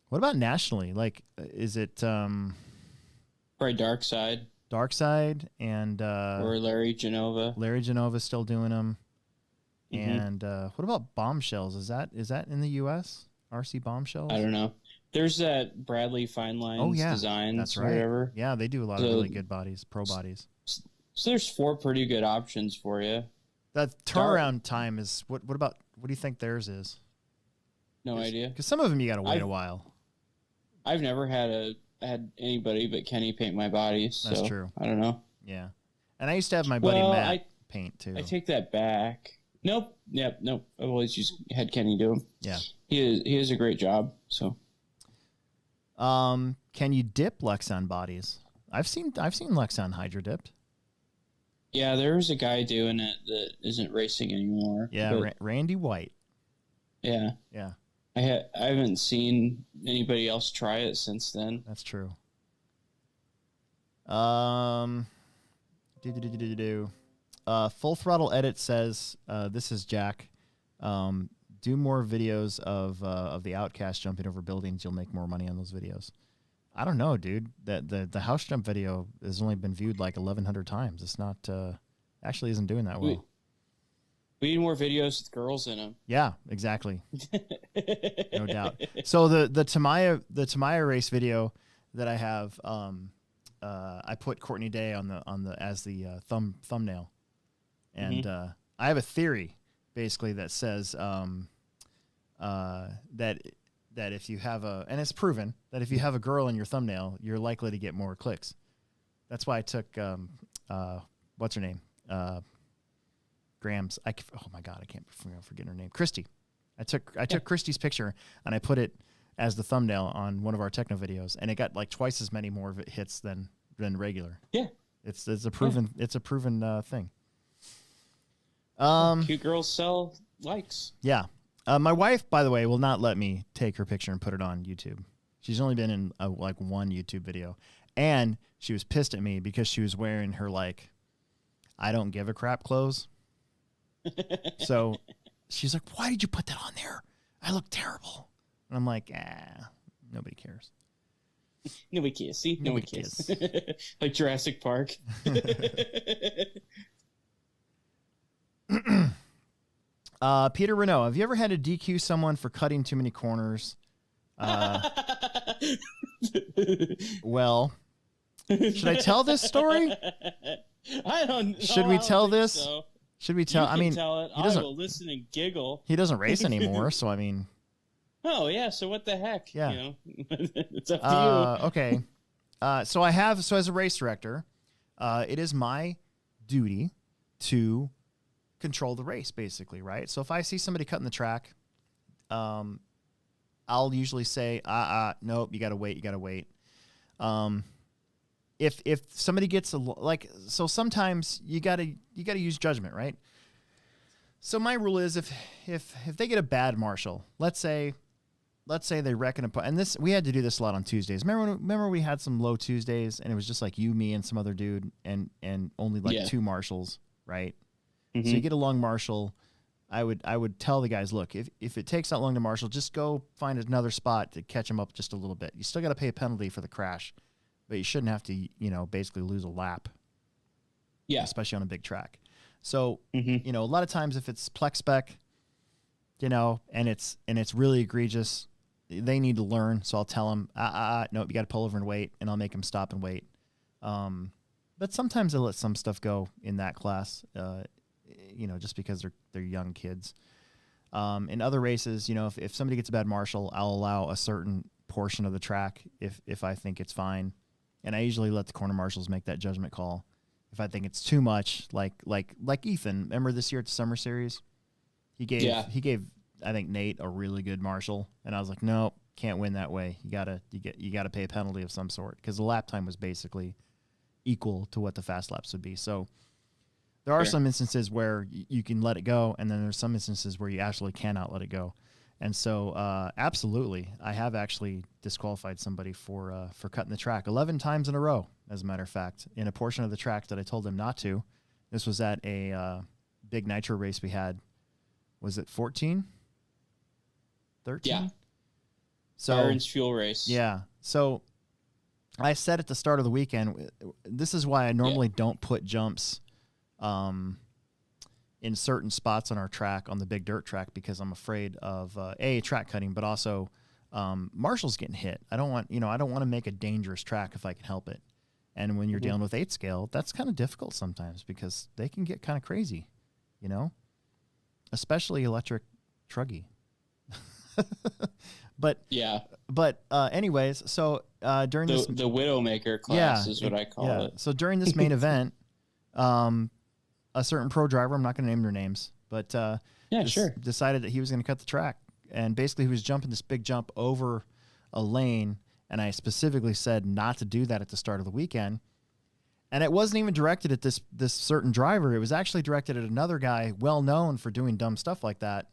What about nationally? Like, is it Probably Dark Side and or Larry Genova? Larry Genova's still doing them. Mm-hmm. And what about Bombshells? Is that in the U.S.? RC Bombshells? I don't know. There's that Bradley Fine Lines Designs. That's right. Whatever. Yeah, they do a lot of really good bodies, pro bodies. So there's 4 pretty good options for you. That turnaround time is what do you think theirs is? No idea. Because some of them you got to wait a while. I've never had anybody but Kenny paint my body. So That's true. I don't know. Yeah, and I used to have my buddy Matt paint too. I take that back. Nope. Yep. Nope. I've always just had Kenny do them. Yeah. He has a great job. So. Can you dip Lexan bodies? I've seen Lexan hydro dipped. Yeah, there's a guy doing it that isn't racing anymore. Yeah, Randy White. Yeah. Yeah. I haven't seen anybody else try it since then. That's true. Full Throttle Edit says, this is Jack. Do more videos of the Outcast jumping over buildings. You'll make more money on those videos. I don't know, dude. The house jump video has only been viewed like 1,100 times. It's not actually isn't doing that well. We need more videos with girls in them. Yeah, exactly. No doubt. So the Tamiya race video that I have, I put Courtney Day on the as the thumbnail, and I have a theory basically that says that if you have and it's proven that if you have a girl in your thumbnail, you're likely to get more clicks. That's why I took what's her name, Graham's. Oh my God, I can't forget her name. Christy. I took Christy's picture and I put it as the thumbnail on one of our techno videos, and it got like twice as many more hits than regular. Yeah, it's a proven thing. Cute girls sell likes. Yeah. My wife, by the way, will not let me take her picture and put it on YouTube. She's only been in like one YouTube video, and she was pissed at me because she was wearing her like I don't give a crap clothes. So she's like, "Why did you put that on there? I look terrible." And I'm like, nobody cares. Nobody cares. See, nobody cares. Like Jurassic Park. Peter Renault, have you ever had to DQ someone for cutting too many corners? Well, should I tell this story? I don't know. Should we tell this? So. Should we tell? You I mean, tell it. he doesn't I will listen and giggle. He doesn't race anymore, so I mean. Oh yeah, so what the heck? Yeah, you know? It's up to you. Okay, so as a race director, it is my duty to control the race, basically, right? So if I see somebody cutting the track, I'll usually say, nope, you gotta wait. If somebody gets so sometimes you gotta use judgment, right? So my rule is if they get a bad marshal, let's say they reckon upon, and this we had to do this a lot on Tuesdays. Remember we had some low Tuesdays and it was just like you, me, and some other dude, and only like two marshals, right? Mm-hmm. So you get a long marshal. I would tell the guys, look, if it takes that long to marshal, just go find another spot to catch them up just a little bit. You still got to pay a penalty for the crash, but you shouldn't have to, basically lose a lap. Yeah, especially on a big track. So a lot of times if it's Plex spec, and it's really egregious, they need to learn. So I'll tell them, no, you got to pull over and wait, and I'll make them stop and wait. But sometimes I let some stuff go in that class, just because they're young kids. In other races, if somebody gets a bad marshal, I'll allow a certain portion of the track if I think it's fine. And I usually let the corner marshals make that judgment call. If I think it's too much, like Ethan, remember this year at the Summer Series? He gave I think Nate a really good marshal, and I was like, no, can't win that way. You gotta pay a penalty of some sort, because the lap time was basically equal to what the fast laps would be. So there are some instances where you can let it go, and then there's some instances where you actually cannot let it go. And so, absolutely, I have actually disqualified somebody for cutting the track 11 times in a row, as a matter of fact, in a portion of the track that I told them not to. This was at a big nitro race we had. Was it 14? 13? Yeah. So Byron's fuel race. Yeah. So I said at the start of the weekend, this is why I normally don't put jumps in certain spots on our track, on the big dirt track, because I'm afraid of track cutting, but also marshals getting hit. I don't want to make a dangerous track if I can help it. And when you're dealing with 8 scale, that's kind of difficult sometimes, because they can get kind of crazy, especially electric truggy. But anyways, so during the Widowmaker class is what I call it. So during this main event, a certain pro driver, I'm not going to name their names, but decided that he was going to cut the track, and basically he was jumping this big jump over a lane, and I specifically said not to do that at the start of the weekend. And it wasn't even directed at this certain driver. It was actually directed at another guy well known for doing dumb stuff like that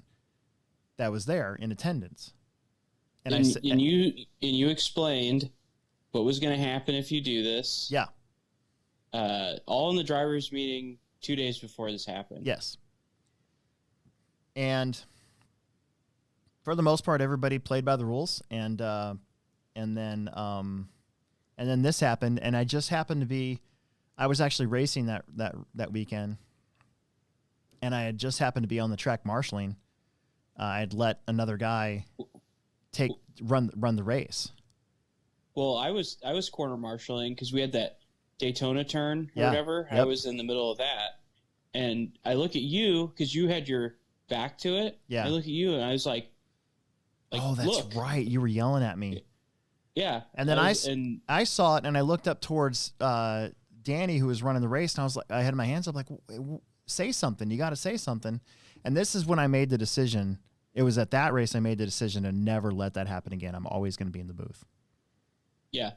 was there in attendance. And you explained what was going to happen if you do this. Yeah. All in the drivers' meeting 2 days before this happened. Yes. And for the most part, everybody played by the rules, and then this happened, and I just happened to be, I was actually racing that weekend, and I had just happened to be on the track marshaling. I had let another guy run the race. Well, I was corner marshaling because we had that Daytona turn or whatever. Yep. I was in the middle of that, and I look at you because you had your back to it. Yeah. I look at you and I was like oh, that's look. right. You were yelling at me. Yeah. And then I saw it, and I looked up towards Danny, who was running the race, and I was like, I had my hands up, like, say something. You got to say something. And this is when I made the decision. It was at that race I made the decision to never let that happen again. I'm always going to be in the booth. Yeah.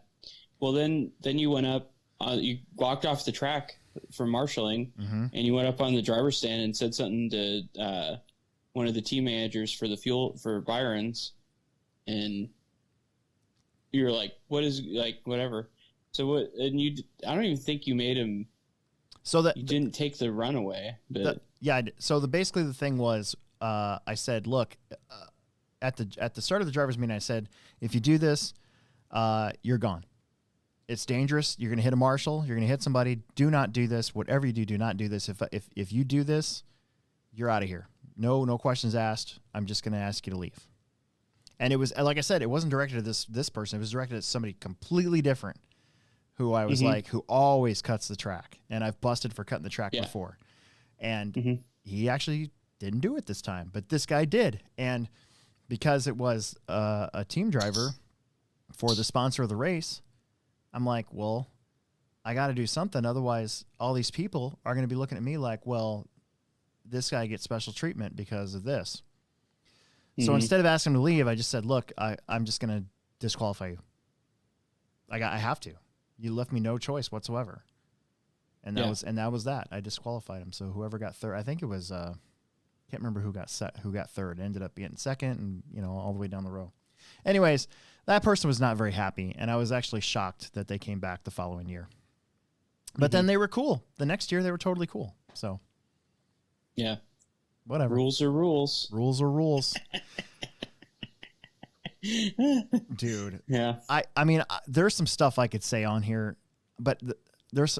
Well, then you went up. You walked off the track from marshaling, and you went up on the driver's stand and said something to one of the team managers for Byron's, and you were like, "What is whatever?" So what? And I don't even think you made him. So that you didn't take the runaway, but So basically the thing was, I said, look, at the start of the driver's meeting, I said, if you do this, you're gone. It's dangerous. You're going to hit a marshal. You're going to hit somebody. Do not do this. Whatever you do not do this. If you do this, you're out of here. No questions asked. I'm just going to ask you to leave. And it was, like I said, it wasn't directed at this person. It was directed at somebody completely different, who I was like, who always cuts the track. And I've busted for cutting the track before. And he actually didn't do it this time, but this guy did. And because it was a team driver for the sponsor of the race, I'm like, well, I got to do something. Otherwise, all these people are going to be looking at me like, well, this guy gets special treatment because of this. So instead of asking him to leave, I just said, look, I'm just going to disqualify you. I have to. You left me no choice whatsoever. And that was that. I disqualified him. So whoever got third, I think it was, can't remember who got third. It ended up getting second, and all the way down the row. Anyways, that person was not very happy, and I was actually shocked that they came back the following year. But then they were cool. The next year they were totally cool. So yeah, whatever. Rules are rules. Rules are rules. Dude. Yeah. I mean, there's some stuff I could say on here, but there's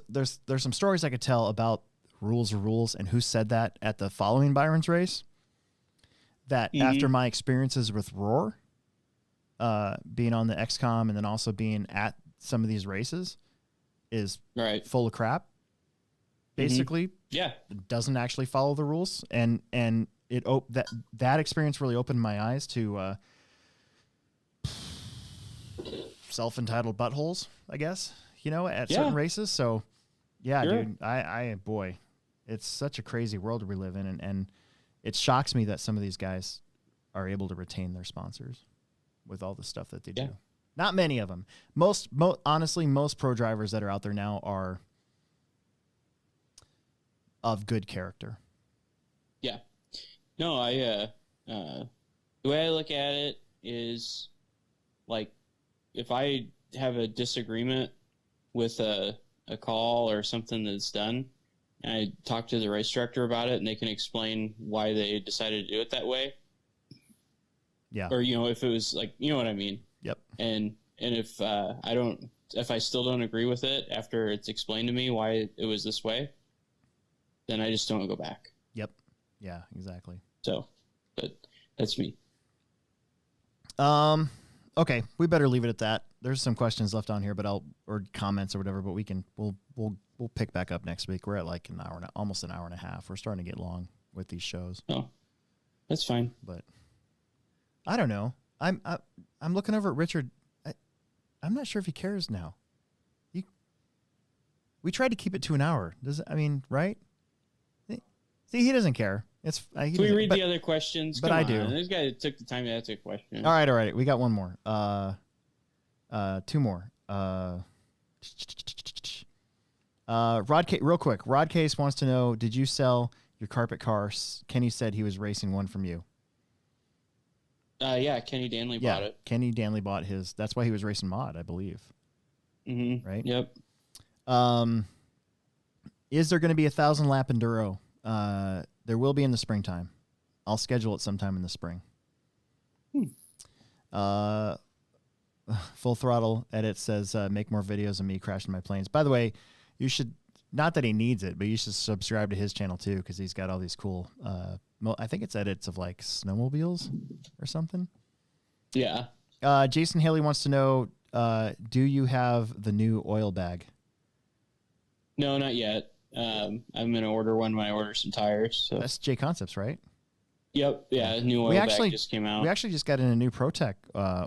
some stories I could tell about rules are rules and who said that at the following Byron's race. That after my experiences with Roar, being on the XCOM and then also being at some of these races is Right. full of crap. Basically, Yeah. doesn't actually follow the rules, and that experience really opened my eyes to self-entitled buttholes, I guess, at certain races. So yeah, Sure. dude, boy, it's such a crazy world we live in, and it shocks me that some of these guys are able to retain their sponsors with all the stuff that they do. Not many of them. Honestly, most pro drivers that are out there now are of good character. Yeah. No, the way I look at it is like if I have a disagreement with a call or something that's done, and I talk to the race director about it and they can explain why they decided to do it that way. Yeah. Or, if it was like, you know what I mean? Yep. And if if I still don't agree with it after it's explained to me why it was this way, then I just don't go back. Yep. Yeah, exactly. So, but that's me. Okay, we better leave it at that. There's some questions left on here, or comments or whatever, but we'll pick back up next week. We're at like almost an hour and a half. We're starting to get long with these shows. Oh, that's fine. But I don't know. I'm looking over at Richard. I'm not sure if he cares now. We tried to keep it to an hour. Right? See, he doesn't care. Can we read the other questions? But Come I on. do. This guy took the time to ask a question. All right. We got one more. Two more. Real quick. Rod Case wants to know, did you sell your carpet car? Kenny said he was racing one from you. Yeah, Kenny Danley bought it. Kenny Danley bought his. That's why he was racing mod, I believe. Mm-hmm. Right? Yep. Is there going to be 1,000-lap enduro? There will be in the springtime. I'll schedule it sometime in the spring. Full Throttle Edit says, make more videos of me crashing my planes. By the way, you should, not that he needs it, but you should subscribe to his channel too, because he's got all these cool, I think it's edits of like snowmobiles or something. Yeah. Jason Haley wants to know, do you have the new oil bag? No, not yet. I'm going to order one when I order some tires. So. That's J Concepts, right? Yep. Yeah. New oil bag just came out. We actually just got in a new ProTech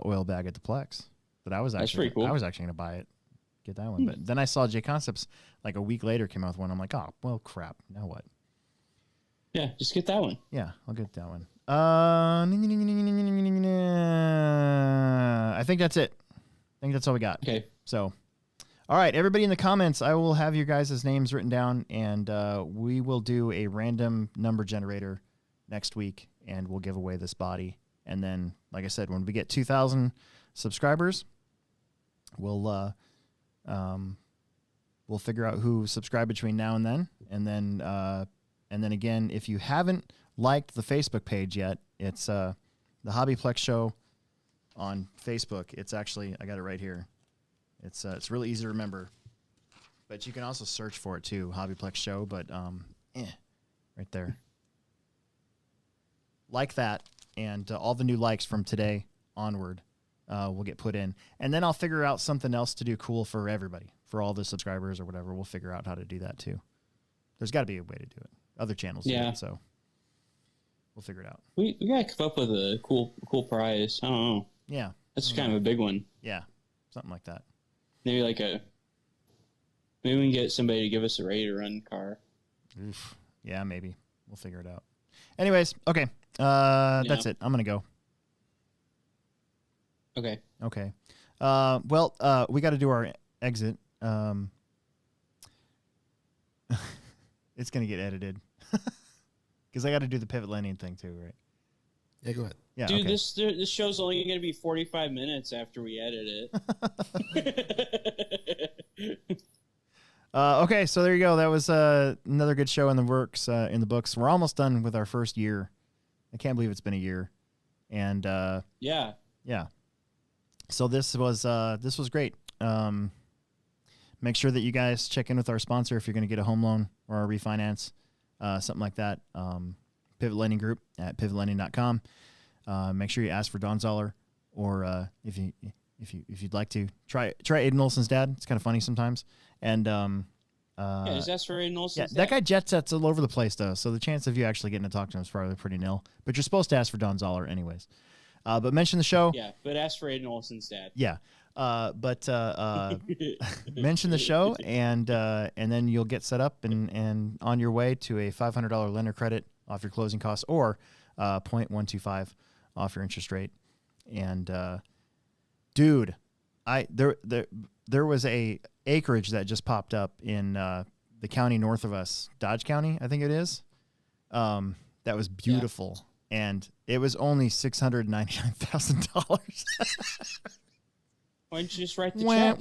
oil bag at the Plex that I was That's pretty cool. I was actually going to buy it, get that one. But then I saw J Concepts like a week later came out with one. I'm like, oh, well, crap. Now what? Yeah. Just get that one. Yeah, I'll get that one. I think that's it. I think that's all we got. Okay. So, all right, everybody in the comments, I will have your guys' names written down, and we will do a random number generator next week, and we'll give away this body. And then, like I said, when we get 2,000 subscribers, we'll figure out who subscribed between now and then. And then again, if you haven't liked the Facebook page yet, it's the HobbyPlex Show on Facebook. It's actually, I got it right here. It's really easy to remember, but you can also search for it too, HobbyPlex Show. But right there, like that, and all the new likes from today onward will get put in, and then I'll figure out something else to do cool for everybody, for all the subscribers or whatever. We'll figure out how to do that too. There's got to be a way to do it. Other channels do it, so we'll figure it out. We gotta come up with a cool prize. I don't know. Yeah, that's kind of a big one. Yeah, something like that. Maybe maybe we can get somebody to give us a ready to run car. Oof. Yeah, maybe. We'll figure it out. Anyways, okay. That's it. I'm gonna go. Okay. Okay. Well, we got to do our exit. It's gonna get edited because I got to do the pivot landing thing too, right? Yeah, go ahead. Yeah, dude, okay. this show's only going to be 45 minutes after we edit it. Okay, so there you go. That was another good show in the works, in the books. We're almost done with our first year. I can't believe it's been a year, and yeah. So this was great. Make sure that you guys check in with our sponsor if you're going to get a home loan or a refinance, something like that. Pivot Lending Group at pivotlending.com. Make sure you ask for Don Zoller if you'd like to try Aiden Olson's dad. It's kind of funny sometimes. And Yeah, just ask for Aiden Olson's that dad. guy jet sets all over the place though, so the chance of you actually getting to talk to him is probably pretty nil. But you're supposed to ask for Don Zoller anyways. But mention the show. Yeah, but ask for Aiden Olson's dad. Yeah. Mention the show and then you'll get set up and on your way to a $500 lender credit off your closing costs or 0.125 off your interest rate. And dude, there was a acreage that just popped up in the county north of us, Dodge County, I think it is. That was beautiful. Yeah. And it was only $699,000. Why don't you just write the check?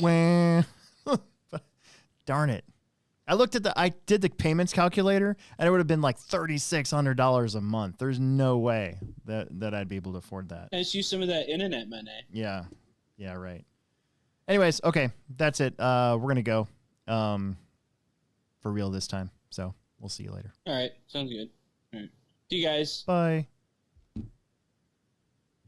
Darn it. I did the payments calculator and it would have been like $3,600 a month. There's no way that I'd be able to afford that. Let's use some of that internet money. Yeah. Yeah, right. Anyways, okay, that's it. We're going to go for real this time. So we'll see you later. All right. Sounds good. All right. See you guys. Bye.